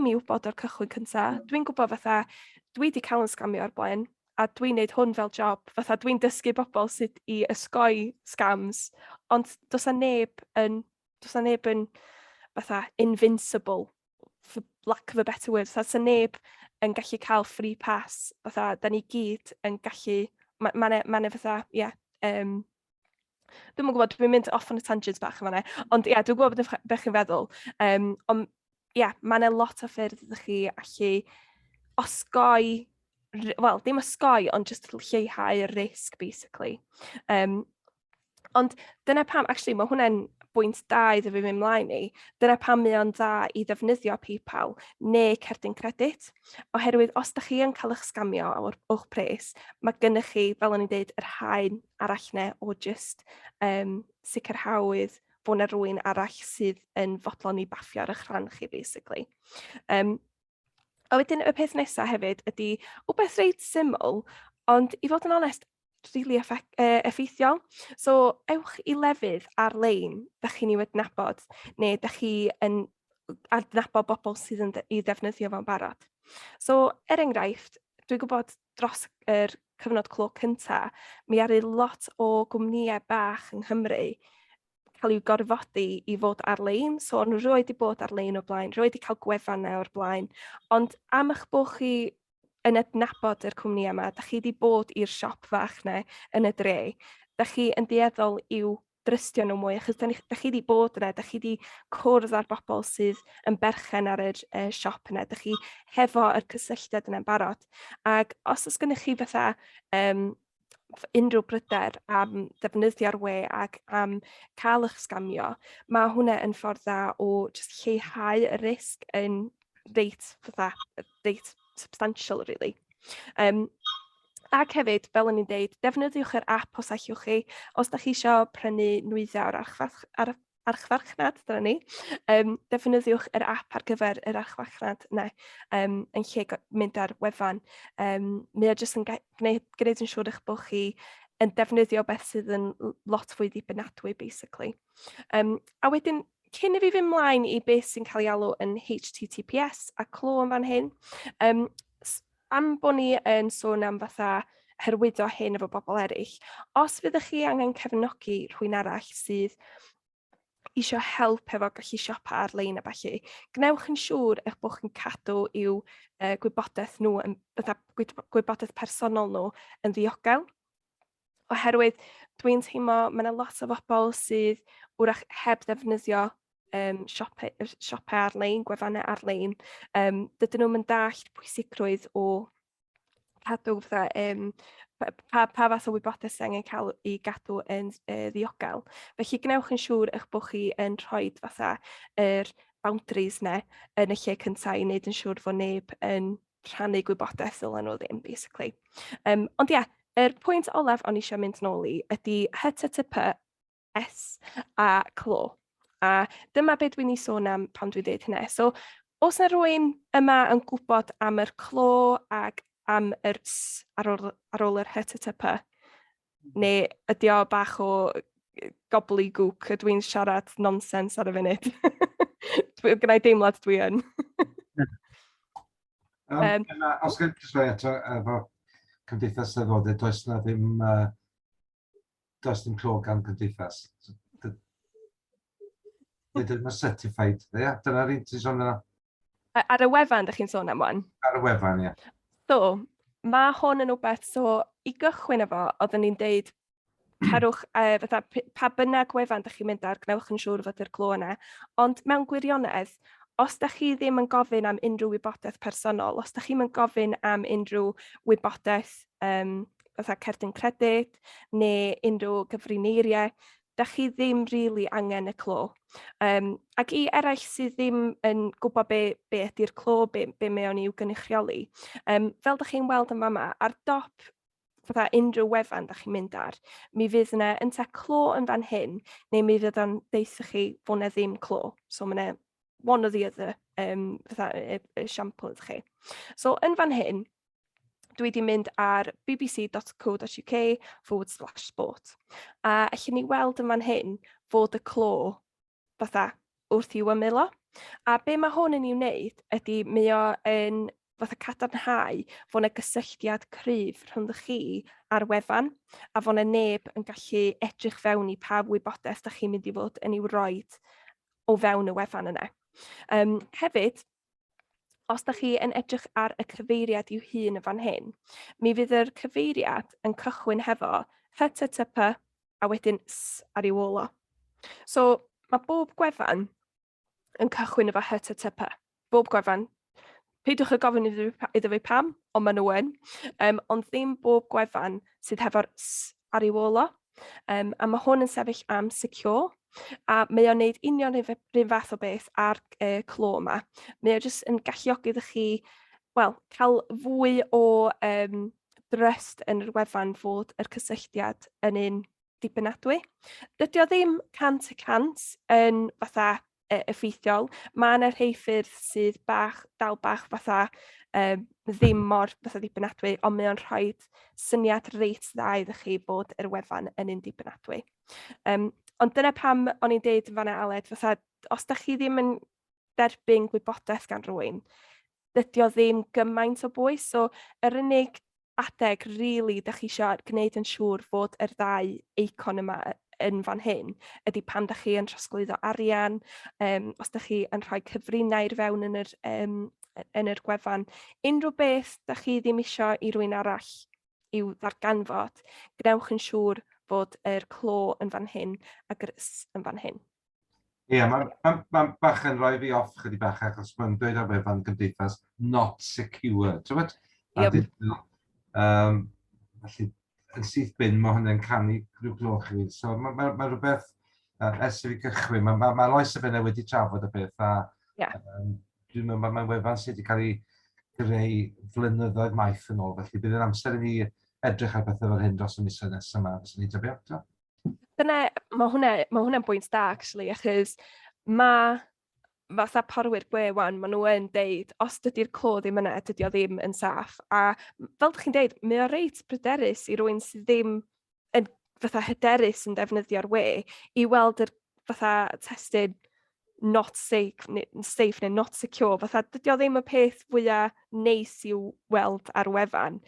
mi wybod o'r cychwyn cyntaf. Dwi'n gwybod fatha, dwi wedi cael yn sgamio o'r blaen, a dwi'n neud hwn fel job, fatha dwi'n dysgu bobl sut I ysgoi scams, ond does na neb yn fatha invincible, for lack of a better word. Does na neb yn gallu cael free pass, fatha da ni gyd yn gallu, mae'n fatha, dwi'n gwybod, dwi'n mynd off on a tangent bach yma, ond dwi'n gwybod beth chi'n feddwl. Ond mae'n lot o ffyrdd ydych chi allu osgoi, wel, ddim osgoi, ond just lleihau y risg, basically. Ond dyna pam, actually, mae hwnna'n bwynt da iddo fi mynd mlaen I, dyna pam mae o'n da I ddefnyddio PayPal neu cerdyn credit, oherwydd os da chi yn cael eich sgamio o'ch pres, mae gennych chi, fel o'n i'n deud, yr haen arall ne o just sicrhawyd bod yna rhywun arall sydd yn fodlon I baffio ar eich rhan chi, basically. A wedyn y peth nesaf hefyd ydy wbeth reit syml, ond I fod yn onest, really effeithiol. So, ewch I lefydd ar-lein, da chi'n I adnabod, neu da chi yn adnabod bobl sydd yn I ddefnyddio fo'n barod. So, enghraifft, dwi'n gwybod dros yr cyfnod clo cynta, mi aru lot o gwmnïau bach yng Nghymru cael i'w gorfodi i fod ar-lein. So, nhw roed i bod ar-lein o blaen, roed i cael gwefan o'r blaen. Ond am eich bod chi yn adnabod yr cwmnïau yma, da chi wedi bod i'r siop fach na yn y dre, da chi yn dueddol i'w drystio nhw mwy, achos da chi wedi bod yna, da chi wedi cwrdd â'r bobl sydd yn berchen ar yr siop yna, da chi hefo yr cysylltiad yna'n barod. Ac os oes gennych chi fatha unrhyw bryder am ddefnyddio'r we ac am cael eich sgamio, mae hwnna yn ffordd dda o just lleihau y risg yn reit substantial, really. Ac hefyd, fel o'n i'n deud, defnyddiwch yr app os allwch chi. Os da chi eisiau prynu nwyddau ar archfarchnad, dyna ni, defnyddiwch yr app ar gyfer yr archfarchnad yna yn lle mynd ar wefan. Mae o jyst yn gwneud yn siŵr eich bod chi yn defnyddio beth sydd yn lot fwy ddibynadwy, basically. A wedyn, cyn i fi fynd mlaen i beth sy'n cael ei alw yn HTTPS a clo yn fan hyn, am bod ni yn sôn am fatha hyrwyddo hyn efo bobl eraill, os fyddwch chi angen cefnogi rhywun arall sydd eisiau help efo gallu siopa ar-lein a falle, gnewch yn siŵr eich bod chi'n cadw i'w gwybodaeth nhw, gwybodaeth personol nhw yn ddiogel. Oherwydd dwi'n teimlo mae yna lot o bobl sydd wrach heb ddefnyddio siopau ar-lein, gwefannau ar-lein, dydyn nhw'n dallt pwysigrwydd o cadw pa fath o wybodaeth sy'n angen cael ei gadw yn ddiogel. Felly gnewch yn siŵr eich bod chi yn rhoi fatha yr boundaries yna yn y lle cyntaf i wneud yn siŵr fod neb yn rhannu gwybodaeth ddylen nhw ddim, basically. Ond ie, yr pwynt olaf o'n i eisiau mynd nôl i ydy HTTPS a clo. A dyma beth dwi'n ei sôn am pan dwi'n dweud hynny. So, os yna rhywun yma yn gwybod am yr clo ac am yr S ar ôl yr HTTP, neu ydy o bach o gobbledygook, dwi'n siarad nonsens ar y funud. Gyda'i deimlad dwi yn. Os gen i ddweud eto efo Cymdeithas Eisteddfodau, does dim clo gan Cymdeithas. Dydyn nhw'n certified, dyna'r un ti'n sôn yna? Ar y wefan, ydych chi'n sôn am wan? Ar y wefan, ie. So, mae hwn yn rhywbeth, so i gychwyn efo, oedden ni'n deud, cerwch, pa bynnag wefan ydych chi'n mynd ar, gnewch yn siŵr fod yr clo yna, ond mewn gwirionedd, os ydych chi ddim yn gofyn am unrhyw wybodaeth personol, os ydych chi'n gofyn am unrhyw wybodaeth fatha cerdyn credyd neu unrhyw gyfrineiriau, ydych chi ddim rili angen y clo. Ac i eraill sydd ddim yn gwybod be ydy'r clo, be mae o'n i'w gynrychioli, fel ydych chi'n weld yn fama, ar dop fatha unrhyw wefan ydych chi'n mynd ar, mi fydd yna ynta clo yn fan hyn, neu mi fydd o'n deitha chi bod yna ddim clo. So mae yna one or the other, fatha esiampl ydych chi. So yn fan hyn, dwi wedi mynd ar bbc.co.uk/sport. A allwn ni weld yn fan hyn fod y clo fatha wrth i'w ymylo. A be mae hwn yn i'w wneud ydy mae o yn fatha cadarnhau fod yna gysylltiad cryf rhwngdych chi ar wefan a fod yna neb yn gallu edrych fewn i pa wybodaeth ydych chi'n mynd i fod yn i'w roid o fewn y wefan yna. Hefyd, os ydych chi yn edrych ar y cyfeiriad i'w hun yn fan hyn, mi fydd yr cyfeiriad yn cychwyn hefo HTTP a wedyn S ar i'w ôl o. So, mae bob gwefan yn cychwyn efo HTTP. Bob gwefan. Peidwch y gofyn iddo fi pam, ond maen nhw yn. Ond ddim bob gwefan sydd hefo'r S ar i'w ôl o. A mae hwn yn sefyll am secure. A mae o'n neud union rhywun fath o beth ar clo yma. Mae o jyst yn galluogi iddo chi, wel, cael fwy o dryst yn yr wefan fod yr cysylltiad yn un dibynadwy. Dydy o ddim 100% yn fatha effeithiol. Mae yna rhai ffyrdd sydd dal bach fatha ddim mor fatha dibynadwy, ond mae o'n rhoi syniad reit dda iddo chi bod yr wefan yn un dibynadwy. Ond dyna pam o'n i'n deud yn fanna Aled, fatha, os da chi ddim yn derbyn gwybodaeth gan rywun, dydy o ddim gymaint o bwys. So, yr unig adeg, really, da chi eisiau gwneud yn siŵr fod yr ddau eicon yma yn fan hyn, ydy pan da chi yn trosglwyddo arian, os da chi yn rhoi cyfrinau i'r fewn yn yr gwefan. Unrhyw beth da chi ddim eisiau i rywun arall i'w ddarganfod, gnewch yn siŵr fod yr clo yn fan hyn ac yr s yn fan hyn. Ie, mae'n bach yn rhoi fi off chydig bach achos mae'n dweud ar wefan Cymdeithas not secure. Yep. Felly, yn syth bin, mae hwnna'n canu rhyw gloch i fi. So mae rhywbeth, ers i fi gychwyn, mae loes y fe wedi trafod y beth, a dwi'n meddwl mae'n wefan sydd wedi cael ei greu flynyddoedd maith yn ôl, felly bydd yn amser i ni edrych ar bethau fel hyn dros y misoedd nesaf yma, fes ni'n tybio. Mae hwnna'n bwynt da, actually, achos fatha porwyr gwewan, maen nhw yn deud, os dydy'r clo ddim yna, dydy o ddim yn saff. A fel ydych chi'n deud, mae o reit bryderus i rywun sydd ddim yn fatha hyderus yn defnyddio'r we, i weld yr fatha testyn not safe neu not secure. Fatha, dydy o ddim y peth fwyaf neis i'w weld ar wefan.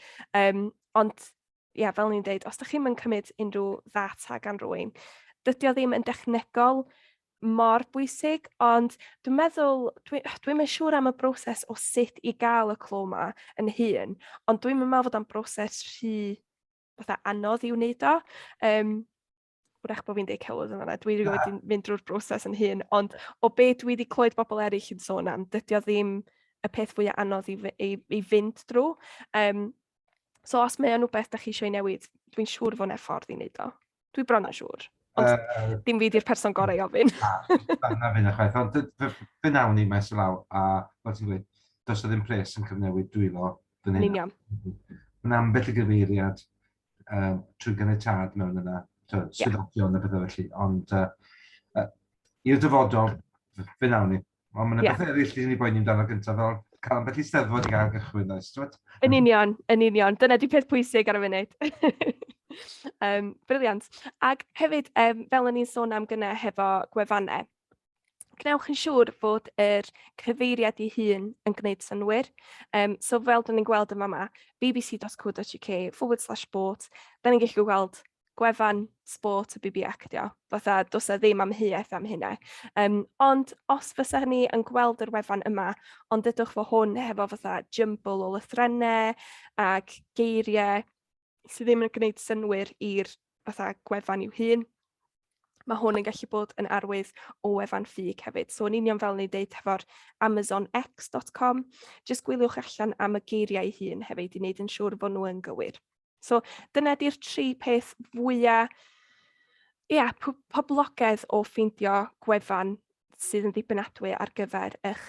Ond, fel ni'n deud, os ydych chi'n cymryd unrhyw ddata gan rywun, dydy o ddim yn dechnegol mor bwysig, ond dwi'n meddwl, dwi'n yn siŵr am y broses o sut i gael y clo yma yn hun, ond dwi'n meddwl fod am broses rhy fatha anodd i wneud o. Wrach bod fi'n deud celwydd yn yna, dwi wedi mynd drwy'r broses yn hun, ond o be dwi wedi clywed bobl eraill yn sôn am, dydy o ddim y peth fwyaf anodd i fynd drwy. So os mae o'n rhywbeth da chi eisiau newid, dwi'n siŵr fod yna ffordd i wneud o. Dwi bron yn siŵr. Ond dim fi di'r person gorau ofyn. Na fy'n chwaith, ond fe nawn ni maes o law, a fel ti'n gweud, does o ddim pres yn cyfnewid dwylo. Yn union. Mae'n ambell i gyfeiriad trwy ganiatad mewn yna, swyddogion a bethau felly, ond i'r dyfodol, fe nawn ni. Ond mae'n bethau eraill i ni boen ni'n dan o gyntaf, fel cael ambell i steddfod i gael gychwyn, oes? Yn union. Dyna di peth pwysig ar y funud. Briliant. Ac hefyd, fel o'n i'n sôn am gyna hefo gwefannau, gnewch yn siŵr fod yr cyfeiriad i hun yn gwneud synwyr. So fel dyn ni'n gweld yma, bbc.co.uk/sport, da ni'n gallu gweld gwefan sport y BB Actio, fatha does ddim amheuaeth am hynna. Ond os fysa ni yn gweld yr wefan yma, ond ydych fo hwn hefo fatha jumble o lythrennau ac geiriau sydd ddim yn gwneud synwyr i'r fatha gwefan i'w hun, mae hwn yn gallu bod yn arwydd o wefan ffug hefyd. So yn union fel ni'n deud hefo'r amazonx.com, jyst gwyliwch allan am y geiriau ei hun hefyd i wneud yn siŵr bod nhw yn gywir. So dyna di'r 3 peth fwyaf, poblogaidd o ffeindio gwefan sydd yn ddibynadwy ar gyfer eich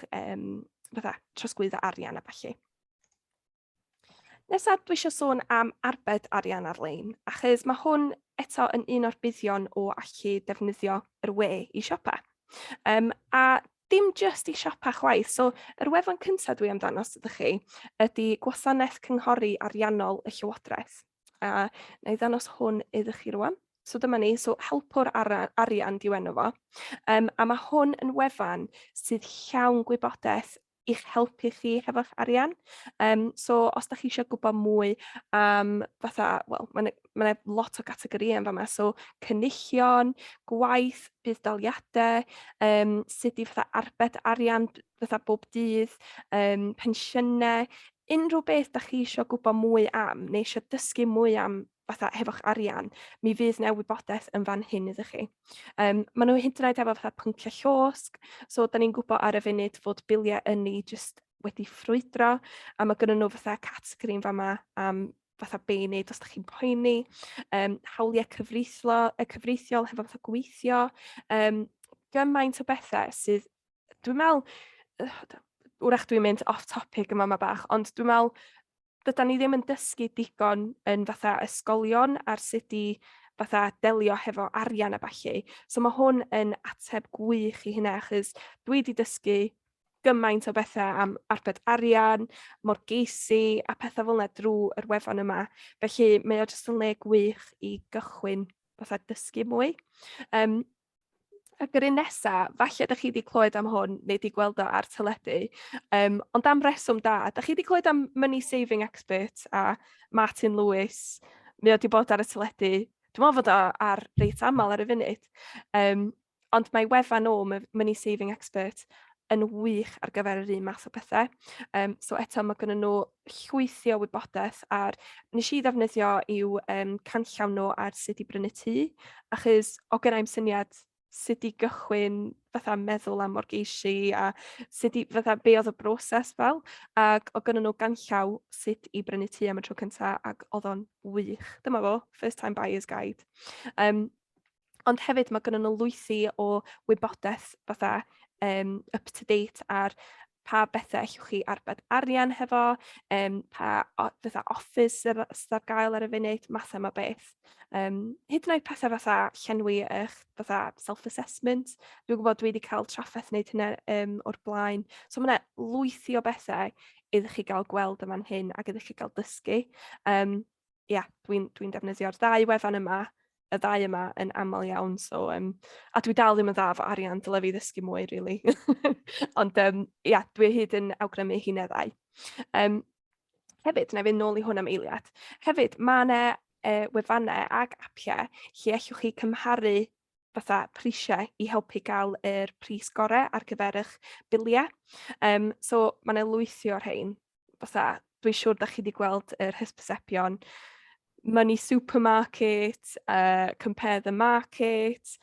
trosglwyddo arian a falle. Nesaf, dwi eisiau sôn am arbed arian ar-lein, achos mae hwn eto yn un o'r buddion o allu defnyddio yr we i siopa. A dim just i siopa chwaith, so yr wefan cyntaf dwi amdano ydych chi ydy Gwasanaeth Cynghori Ariannol y Llywodraeth. A na i ddangos hwn idych chi rwan. So dyma ni, so helpwr arian diw enw fo. A mae hwn yn wefan sydd llawn gwybodaeth i'ch helpu chi hefo'ch arian. So os da chi eisiau gwybod mwy am mae lot o gategorïau yn fama. So cynullion, gwaith, buddsoddiadau, sut i arbed arian bob dydd, pensiynau, unrhyw beth da chi eisiau gwybod mwy am, neu eisiau dysgu mwy am hefo'ch arian, mi fydd na wybodaeth yn fan hyn iddo chi. Maen nhw hyd yn oed efo pynciau llosg, so da ni'n gwybod ar y funud fod biliau yn ni jyst wedi ffrwydro, a mae gyda nhw categori yn fama am be i wneud os da chi'n poeni, hawliau cyfreithiol hefo gweithio, gymaint o bethau sydd, dwi'n meddwl, wrach dwi'n mynd off topic yma bach, ond dwi'n meddwl dyda ni ddim yn dysgu digon yn ysgolion ar sut i delio hefo arian a falle. So mae hwn yn ateb gwych i hynna, achos dwi wedi dysgu gymaint o bethau am arbed arian, morgeisi a pethau fel yna drwy yr wefan yma. Felly mae o jyst yn le gwych i gychwyn dysgu mwy. Ac yr un nesaf, falle ydych chi wedi clywed am hwn neu wedi gweld o ar teledu, ond am reswm da, ydych chi wedi clywed am money saving expert a Martin Lewis, mi wedi bod ar y teledu, dwi'n meddwl fod o ar reit aml ar y funud, ond mae wefan o money saving expert yn wych ar gyfer yr un math o bethau. So eto mae gennyn nhw llwythi o wybodaeth ar, nes i ddefnyddio i'w canllawn nhw ar sut i brynu tŷ, achos o gynnau'n syniad sut i gychwyn fatha meddwl am morgeisi a sut i fatha be oedd y broses fel, ac o gynnyn nhw ganllaw sut i brynu tŷ am y tro cyntaf ac oedd o'n wych. Dyma fo, first time buyer's guide. Ond hefyd mae gennyn nhw lwythi o wybodaeth fatha up to date ar pa bethau allwch chi arbed arian hefo, pa fatha office sydd ar gael ar y funud, mathau yma beth. Hyd yn oed pethau fatha llenwi eich fatha self-assessment. Dwi'n gwybod dwi wedi cael trafferth wneud hynny o'r blaen. So mae yna lwythi o bethau iddo chi gael gweld yma'n hyn ac iddo chi gael dysgu. Dwi'n defnyddio'r ddau wefan yma, y ddau yma yn aml iawn, so, a dwi dal ddim yn dda fo arian, dyle fi ddysgu mwy, really. Ond dwi hyd yn awgrymu huneddau. Hefyd, na fynd nôl i hwn am eiliad. Hefyd, mae yna wefannau ag apiau lle allwch chi cymharu fatha prisiau i helpu gael yr pris gorau ar gyfer eich biliau. So, mae yna lwythi o'r rhain. Fatha, dwi'n siŵr da chi wedi gweld yr hysbysebion Money Supermarket, Compare the Market,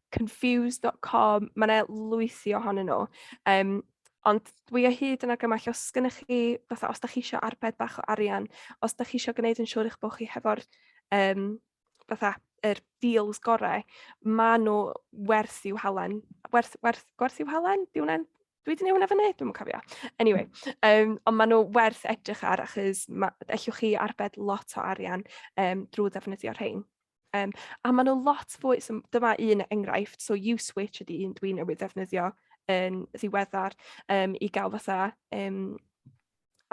Confused.com, mae yna lwythi ohonyn nhw. Ond dwi o hyd yn argymell, os gennych chi, fatha, os da chi eisiau arbed bach o arian, os da chi eisiau gwneud yn siŵr eich bod chi hefo'r fatha, yr deals gorau, mae nhw werth i'w halen. Werth i'w halen? Dwi wedi neu hwnna fyny? Dwi'n cofio. Anyway, ond maen nhw werth edrych ar achos allwch chi arbed lot o arian drwy ddefnyddio rhain. A maen nhw lot fwy, so dyma un enghraifft, so U-Switch ydy un dwi'n newydd ddefnyddio yn ddiweddar i gael fatha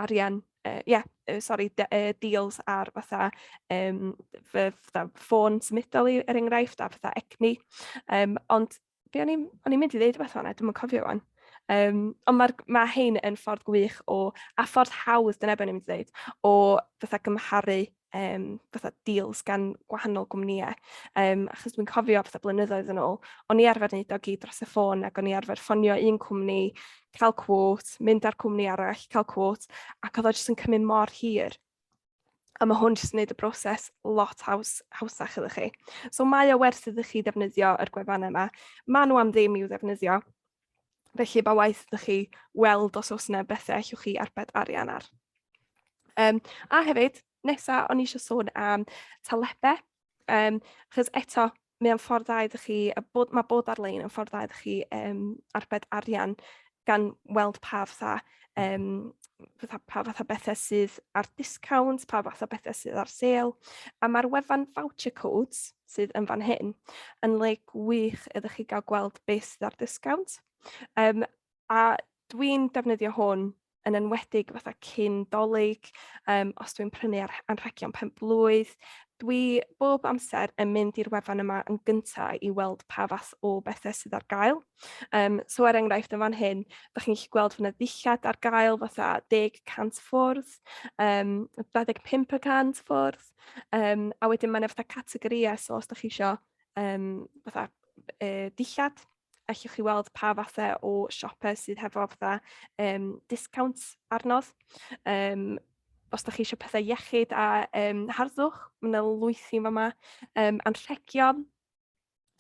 arian, deals ar fatha ffôn symudol er enghraifft a fatha egni. Ond be o'n i'n mynd i ddeud beth hwnna, dwi'n cofio wan. Ond mae hein yn ffordd gwych a ffordd hawdd, dyna beth o'n i'n mynd i ddeud, o fatha gymharu fatha deals gan gwahanol gwmnïau. Achos dwi'n cofio fatha blynyddoedd yn ôl, o'n i arfer wneud o gyd dros y ffôn ac o'n i arfer ffonio un cwmni, cael quote, mynd ar cwmni arall, cael quote, ac oedd o jyst yn cymryd mor hir. A mae hwn jyst yn gwneud y broses lot hawsach iddo chi. So mae o werth iddo chi ddefnyddio yr gwefan yma. Mae nhw am ddim i'w ddefnyddio. Felly mae waith ydych chi weld os oes yna bethau allwch chi arbed arian ar. A hefyd, nesa o'n i eisiau sôn am talepau. Achos eto, mae'n ffordd dda iddo chi, mae bod ar-lein yn ffordd dda iddo chi arbed arian gan weld pa fatha bethau sydd ar discount, pa fatha bethau sydd ar sale. A mae'r wefan voucher codes sydd yn fan hyn yn le gwych iddo chi gael gweld beth sydd ar discount. A dwi'n defnyddio hwn yn enwedig fatha cyn dolyg, os dwi'n prynu ar anrhegion penblwydd. Dwi bob amser yn mynd i'r wefan yma yn gyntaf i weld pa fath o bethau sydd ar gael. So er enghraifft yn fan hyn, da chi'n gallu gweld fyna ddillad ar gael fatha 10% ffwrdd, 25% ffwrdd, a wedyn mae'n fatha categoria, so os da chi eisiau fatha dillad, allwch chi weld pa fathau o siopau sydd hefo fatha discounts arnodd. Os da chi eisiau pethau iechyd a harddwch, mae'n lwythi yma, anrhegion.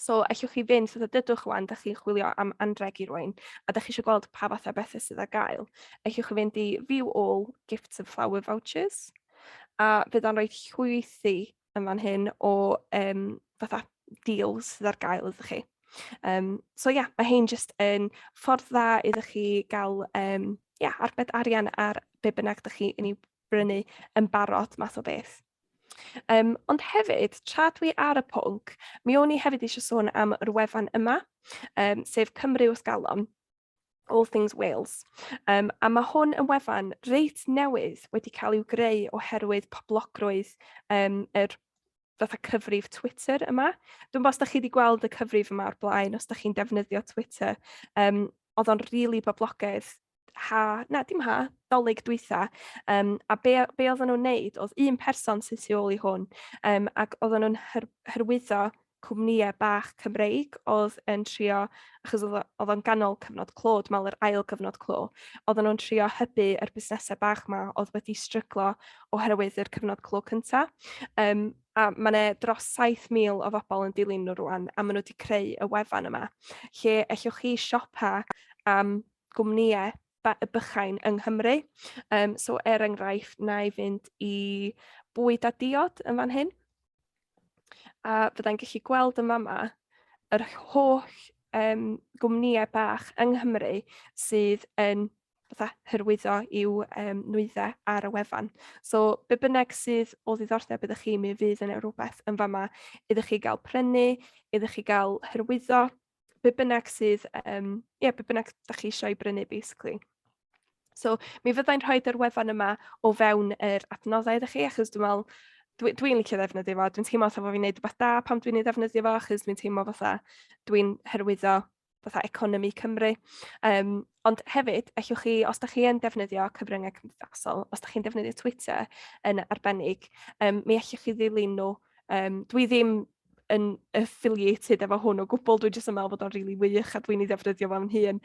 So allwch chi fynd, so dydwch wan, da chi'n chwilio am anrheg i rywun, a da chi eisiau gweld pa fathau bethau sydd ar gael. Allwch chi fynd i View All Gifts and Flower Vouchers, a fydd o'n rhoi llwythi yn fan hyn o fatha deals sydd ar gael iddo chi. Mae hein jyst yn ffordd dda iddo chi gael arbed arian ar be bynnag da chi yn ei brynu yn barod math o beth. Ond hefyd, tra dwi ar y pwnc, mi o'n i hefyd eisiau sôn am yr wefan yma, sef Cymru wrth galon, All Things Wales. A mae hwn yn wefan reit newydd wedi cael i'w greu oherwydd poblogrwydd yr fatha cyfrif Twitter yma. Dwi'n bod os da chi wedi gweld y cyfrif yma o'r blaen, os da chi'n defnyddio Twitter, oedd o'n rili boblogaidd Dolig dwytha, a be oedden nhw'n neud, oedd un person sy'n tu ôl i hwn, ac oedden nhw'n hyrwyddo cwmnïau bach Cymreig oedd yn trio, achos oedd o'n ganol cyfnod clo, dwi'n meddwl yr ail cyfnod clo, oedden nhw'n trio hybu yr busnesau bach yma oedd wedi stryglo oherwydd yr cyfnod clo cyntaf. A mae yna dros 7,000 o bobl yn dilyn nhw rwan, a maen nhw wedi creu y wefan yma, lle allwch chi siopa am gwmnïau bychain yng Nghymru. So enghraifft, na i fynd i bwyd a diod yn fan hyn. A byddai'n gallu gweld yn fama yr holl gwmnïau bach yng Nghymru sydd yn hyrwyddo i'w nwyddau ar y wefan. So be bynnag sydd o ddiddordeb ydych chi, mi fydd yna rhywbeth yn fama idych chi gael prynu, idych chi gael hyrwyddo, be bynnag sydd, be bynnag ydych chi eisiau brynu basically. So mi fyddai'n rhoi'r wefan yma o fewn yr adnoddau idych chi, achos dwi'n licio ddefnyddio fo, dwi'n teimlo fatha fo fi'n neud rhywbeth da pam dwi'n ei ddefnyddio fo, achos dwi'n teimlo fatha dwi'n hyrwyddo fatha economi Cymru. Ond hefyd, allwch chi, os da chi yn defnyddio cyfryngau cymdeithasol, os da chi'n defnyddio Twitter yn arbennig, mi allwch chi ddilyn nhw. Dwi ddim yn affiliated efo hwn o gwbl, dwi'n jyst yn meddwl bod o'n rili wych a dwi'n ei ddefnyddio fo'n hun.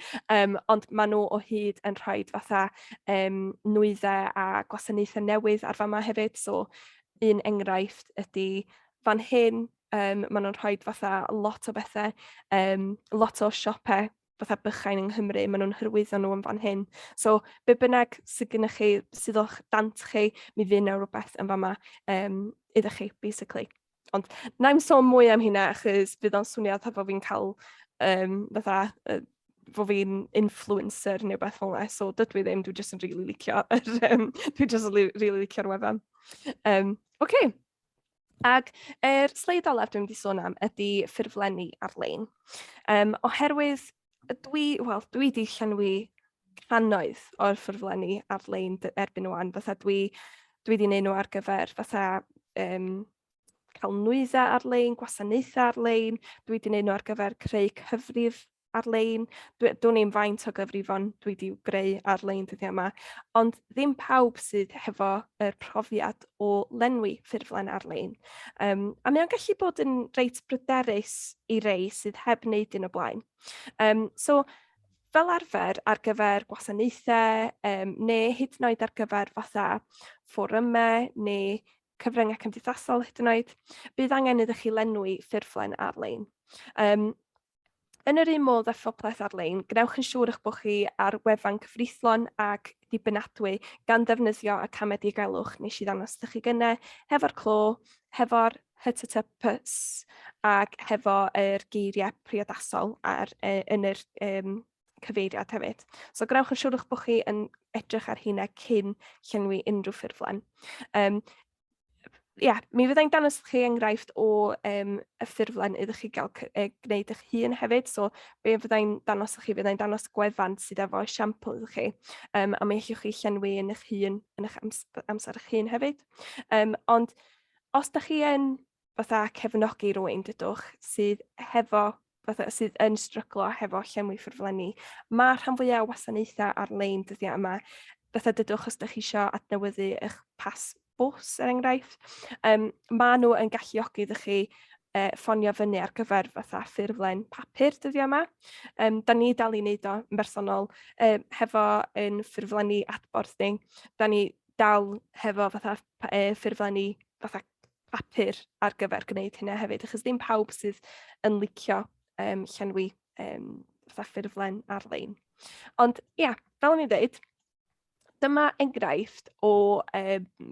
Ond maen nhw o hyd yn rhoi fatha nwyddau a gwasanaethau newydd ar fama hefyd. So un enghraifft ydy fan hyn, maen nhw'n rhoi fatha lot o bethau, lot o siopau fatha bychain yng Nghymru, maen nhw'n hyrwyddo nhw yn fan hyn. So be bynnag sydd gennych chi, sydd o'ch dant chi, mi fydd yna rhywbeth yn fama idych chi, basically. Ond na'i'm sôn mwy am hynna, achos bydd o'n swnio fo fi'n cael fo fi'n influencer neu beth fel yna, so dydw i ddim, dwi'n jyst yn rili licio dwi'n jyst yn rili licio'r wefan. Oce. Ac yr sleid olaf dwi'n wedi sôn am ydy ffurflenni ar-lein. Oherwydd dwi wedi llenwi cannoedd o'r ffurflenni ar-lein erbyn wan, fatha dwi wedi neud nhw ar gyfer fatha cael nwyddau ar-lein, gwasanaethau ar-lein, dwi wedi neud nhw ar gyfer creu cyfrif ar-lein, dwi'n ein faint o gyfrifon dwi wedi greu ar-lein dyddiau yma, ond ddim pawb sydd hefo yr profiad o lenwi ffurflen ar-lein. A mae o'n gallu bod yn reit bryderus i rei sydd heb wneud un o blaen. So, fel arfer ar gyfer gwasanaethau, neu hyd yn oed ar gyfer fatha fforymau, neu cyfryngau cymdeithasol hyd yn oed, bydd angen idych chi lenwi ffurflen ar-lein. Yn yr un modd â phopeth ar-lein, gwnewch yn siŵr eich bod chi ar wefan cyfreithlon ac dibynadwy gan ddefnyddio y camau diogelwch nes i ddangos ydych chi gynnau, hefo'r clo, hefo'r HTTPS ac hefo yr geiriau priodasol yn yr cyfeiriad hefyd. So gwnewch yn siŵr eich bod chi yn edrych ar hynna cyn llenwi unrhyw ffurflen. Mi fyddai'n dangos chi enghraifft o y ffurflen idych chi gael gwneud eich hun hefyd. So be fyddai'n dangos chi, fyddai'n dangos gwefan sydd efo esiampl idych chi. A mi allwch chi llenwi yn eich hun, yn eich amser eich hun hefyd. Ond os da chi yn fatha cefnogi rywun dydwch sydd yn stryglo hefo llenwi ffurflenni, mae rhan fwyaf o wasanaethau ar-lein dyddiau yma, fatha dydwch os da chi eisiau adnewyddu eich pas bws er enghraifft. Maen nhw yn galluogi idych chi ffonio fyny ar gyfer fatha ffurflen papur dyddiau yma. Da ni dal i wneud o yn bersonol hefo yn ffurflenni adborth ni. Da ni dal hefo fatha ffurflenni fatha papur ar gyfer gwneud hynna hefyd, achos ddim pawb sydd yn licio llenwi fatha ffurflen ar-lein. Ond fel o'n i'n dweud, dyma enghraifft o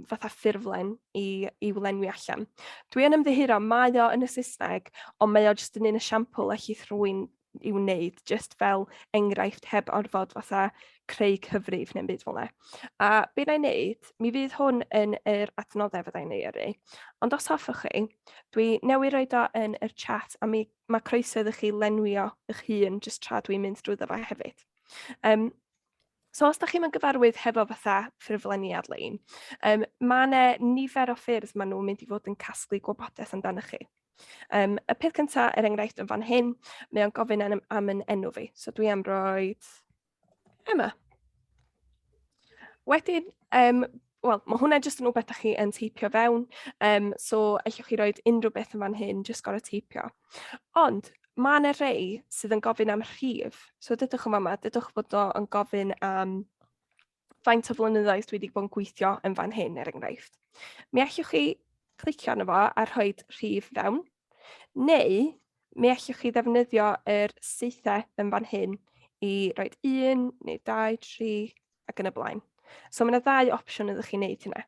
fatha ffurflen i'w lenwi allan. Dwi yn ymddihiro, mae o yn y Saesneg, ond mae o jyst yn un esiampl allith rhywun i'w wneud, just fel enghraifft heb orfod fatha creu cyfrif neu'n byd fel yna. A be na'i'n wneud, mi fydd hwn yn yr adnoddau fyddai'n neu, ond os hoffwch chi, dwi newydd roid o yn yr chat, a mae croeso idych chi lenwio eich hun, just tra dwi'n mynd drwy ddefa hefyd. So os ydych chi'n gyfarwydd hefo fatha ffurflenni ar-lein, mae yna nifer o ffyrdd maen nhw'n mynd i fod yn casglu gwybodaeth amdano chi. Y peth cyntaf, enghraifft yn fan hyn, mae o'n gofyn am yn enw fi. So dwi am roed Emma. Wedyn, wel, mae hwnna jyst yn rhywbeth ydych chi yn teipio fewn, so allwch chi roed unrhyw beth yn fan hyn, jyst gorau teipio. Ond mae yna rhai sydd yn gofyn am rhif. So dydwch yn fama, dydwch fod o yn gofyn am faint o flynyddoedd dwi wedi bod yn gweithio yn fan hyn, enghraifft. Mi allwch chi clicio arno fo a rhoi rhif fewn, neu mi allwch chi ddefnyddio yr saethau yn fan hyn i roi 1 neu 2, 3 ac yn y blaen. So mae yna 2 opsiwn iddo chi wneud hynna.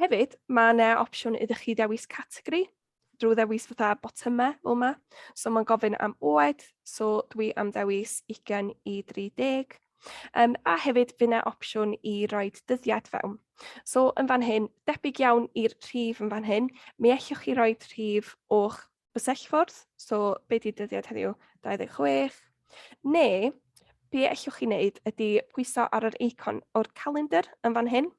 Hefyd, mae yna opsiwn iddo chi dewis categori drwy ddewis fatha botymau fel yma. So mae'n gofyn am oed, so dwi am dewis 20 i 30. A hefyd fydd yna opsiwn i roi dyddiad fewn. So yn fan hyn, debyg iawn i'r rhif yn fan hyn, mi allwch chi roi rhif o'ch bysellfwrdd, so be di dyddiad heddiw 26, neu be allwch chi wneud ydy pwyso ar yr eicon o'r calendar yn fan hyn,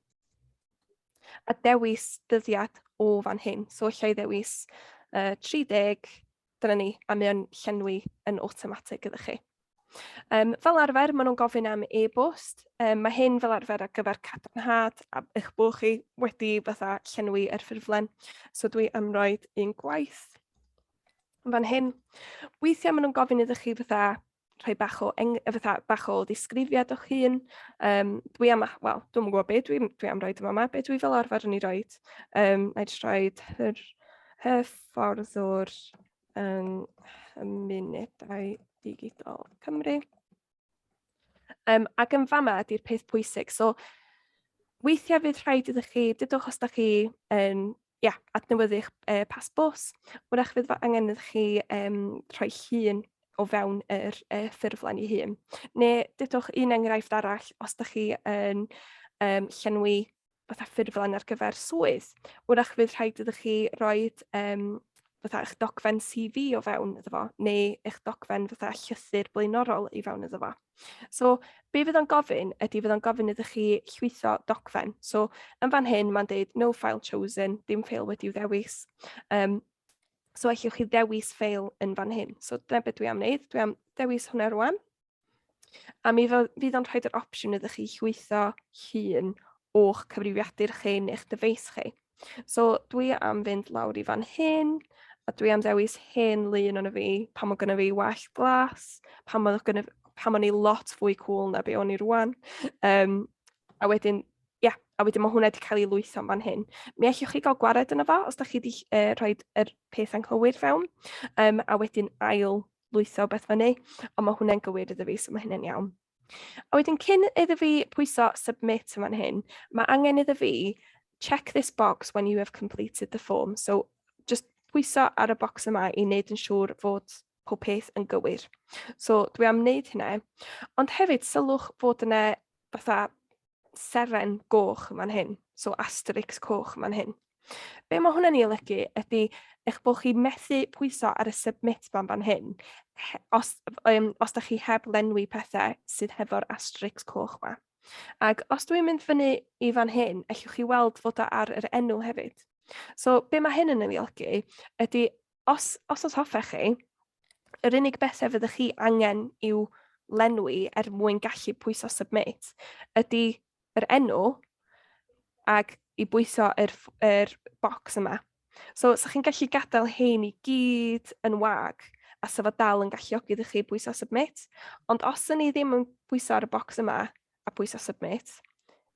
a dewis dyddiad o fan hyn. So allai ddewis 30, dyna ni, a mae o'n llenwi yn automatic iddo chi. Fel arfer, maen nhw'n gofyn am e-bost. Mae hyn fel arfer ar gyfer cadarnhad a eich bod chi wedi fatha llenwi yr ffurflen. So dwi am roed un gwaith. Fan hyn, weithiau maen nhw'n gofyn iddo chi fatha rhoi bach o ddisgrifiad o'ch hun. Dwi am, wel, dwi'n gwybod beth dwi am roed yma. Be dwi fel arfer yn ei roed. Na i roed hyfforddwr yn munudau Digidol Cymru. Ac yn fama ydy'r peth pwysig. So, weithiau fydd rhaid iddo chi, dydwch os da chi adnewyddu'ch pas bws, wrach fydd angen iddo chi rhoi llun o fewn yr ffurflen ei hun. Neu dydwch un enghraifft arall, os da chi yn llenwi fatha ffurflen ar gyfer swydd, wrach fydd rhaid iddo chi rhoi fatha eich dogfen CV o fewn iddo fo, neu eich dogfen fatha llythyr blaenorol i fewn iddo fo. So, be fydd o'n gofyn ydy fydd o'n gofyn iddo chi llwytho dogfen. So, yn fan hyn, mae'n deud no file chosen, dim ffeil wedi'w ddewis. So, allwch chi ddewis ffeil yn fan hyn. So, dyna beth dwi am wneud. Dwi am dewis hwnna rwan. A mi fydd o'n rhaid yr opsiwn iddo chi llwytho llun o'ch cyfrifiadur chi neu'ch dyfeis chi. So, dwi am fynd lawr i fan hyn, a dwi am dewis hen lun o'n fi, pan mae gynnu fi wallt glas, pan o'n i lot fwy cool na be o'n i rwan. A wedyn mae hwnna wedi cael ei lwytho yn fan hyn. Mi allwch chi gael gwared yna fo, os da chi wedi rhoi yr peth anghywir fewn, a wedyn ail lwytho beth fyny, ond mae hwnna'n gywir iddo fi, so mae hynny'n iawn. A wedyn cyn iddo fi pwyso submit yn fan hyn, mae angen iddo fi check this box when you have completed the form. So, just pwyso ar y bocs yma i wneud yn siŵr fod pob peth yn gywir. So, dwi am wneud hynna, ond hefyd sylwch fod yna fatha seren goch yn fan hyn, so asterisk coch yn fan hyn. Be mae hwnna'n ei olygu ydy eich bod chi methu pwyso ar y submit fan hyn os da chi heb lenwi pethau sydd hefo'r asterisk coch yma. Ac os dwi'n mynd fyny i fan hyn, allwch chi weld fod o ar yr enw hefyd. So, be mae hyn yn ei olygu ydy, os hoffech chi, yr unig bethau fyddwch chi angen i'w lenwi mwyn gallu pwyso submit ydy yr enw ac i bwyso yr bocs yma. So, sa chi'n gallu gadael hein i gyd yn wag a sa fo dal yn galluogi iddo chi bwyso submit, ond os ydyn ni ddim yn pwyso ar y bocs yma a pwyso submit,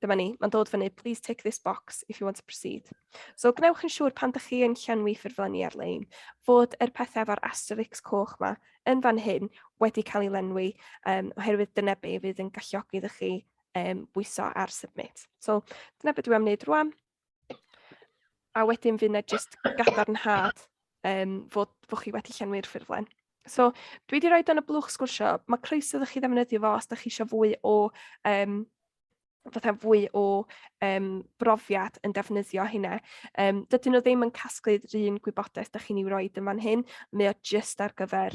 dyma ni, mae'n dod fyny, please tick this box if you want to proceed. So, gwnewch yn siŵr pan ydych chi yn llenwi ffurflenni ar-lein, fod yr pethau efo'r asterisk coch yma yn fan hyn wedi cael ei lenwi, oherwydd dyna be fydd yn galluogi iddo chi bwyso ar submit. So, dyna beth dwi am wneud rwan. A wedyn fydd yna jyst gadarnhad fod chi wedi llenwi'r ffurflen. So, dwi wedi rhoi yn y blwch sgwrsio, mae croeso iddo chi ddefnyddio fo os ydych chi eisiau fwy o brofiad yn defnyddio hynna. Dydyn nhw ddim yn casglu'r un gwybodaeth ydych chi'n ei roed yn fan hyn, mae o just ar gyfer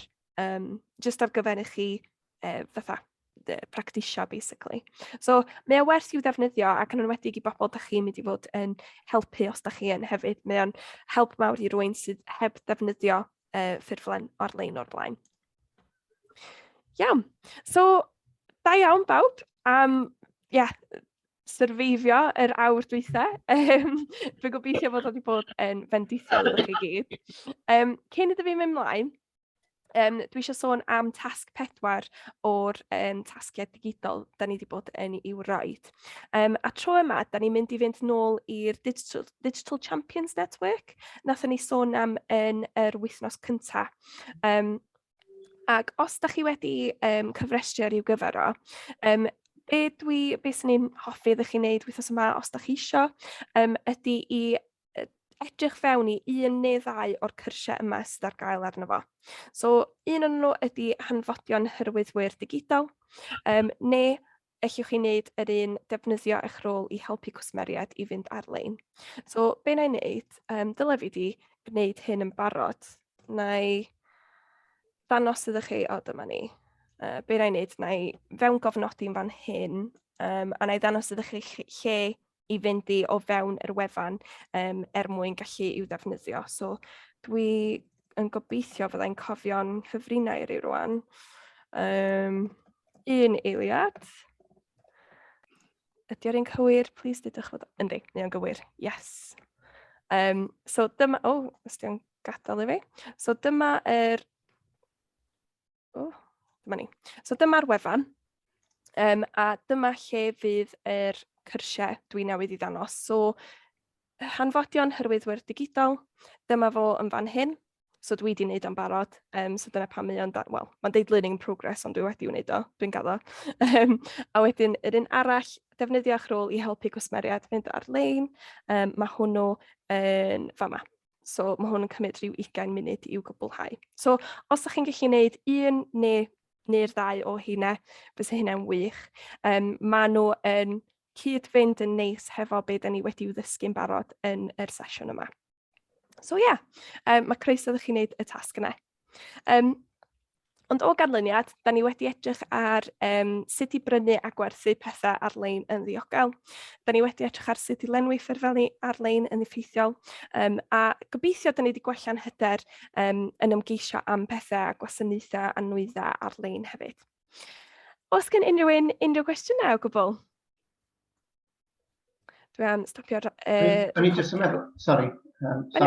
i chi practisio, basically. So, mae o werth i'w ddefnyddio ac yn enwedig i bobl da chi'n mynd i fod yn helpu os da chi yn hefyd. Mae o'n help mawr i rywun sydd heb ddefnyddio ffurflen ar-lein o'r blaen. Iawn. So, da iawn bawb am, syrfeifio yr awr dwytha. Dwi'n gobeithio fod wedi bod yn fendithiol iddo chi gyd. Cyn iddo fi mynd ymlaen, dwi eisiau sôn am tasg 4 o'r tasgiau digidol da ni wedi bod yn i'w roed. A tro yma, da ni'n mynd i fynd nôl i'r Digital Champions Network. Nathon ni sôn am yn yr wythnos cyntaf. Ac os da chi wedi cyfrestru ar i'w gyfer o, be sy'n ni'n hoffi iddo chi wneud wythnos yma, os da chi isio, ydy i edrych fewn i 1 neu 2 o'r cyrsiau yma sydd ar gael arno fo. So, un o'n nhw ydy hanfodion hyrwyddwyr digidol, neu allwch chi wneud yr un defnyddio eich rôl i helpu cwsmeriaid i fynd ar-lein. So, be na i wneud, dyle fi di gwneud hyn yn barod. Na i ddangos iddo chi, dyma ni. Be na i wneud, na i fewn gofnodi'n fan hyn, a na i ddangos iddo chi lle i fynd i o fewn yr wefan mwyn gallu i'w ddefnyddio. So, dwi yn gobeithio fyddai'n cofio'n cyfrinau i rwan. Un eiliad. Ydy o'r un cywir? Please dydych fod... Yndi, neu o'n gywir. Yes. So, dyma... ysdi o'n gadael i fi. So, dyma dyma ni. So, dyma'r wefan. A dyma lle fydd yr cyrsiau dwi newydd i ddangos. So, hanfodion hyrwyddwyr digidol, dyma fo yn fan hyn. So, dwi wedi wneud o'n barod. So, dyna pam mae o'n... Wel, mae'n deud learning in progress, ond dwi wedi wneud o. Dwi'n gaddo. A wedyn, yr un arall, defnyddio eich rôl i helpu cwsmeriaid fynd ar-lein. Mae hwnnw yn fama. So, mae hwn yn cymryd rhyw 20 munud i'w gwblhau. So, os ydych chi'n gallu gwneud 1 neu'r 2 o hynna, fysa hynna'n wych. Mae nhw yn cyd-fynd yn neis hefo beth ni wedi i'w ddysgu'n barod yn yr sesiwn yma. So, mae croeso iddo chi wneud y tasg yna. Ond o ganlyniad, da ni wedi edrych ar sut i brynu a gwerthu pethau ar-lein yn ddiogel. Da ni wedi edrych ar sut i lenwi ffurflenni ar-lein yn effeithiol. A gobeithio da ni wedi gwella'n hyder yn ymgeisio am pethau a gwasanaethau a nwyddau ar-lein hefyd. Oes gen unrhyw gwestiynau o gwbl? Dwi am stopio'r... O'n i jyst yn meddwl, sori.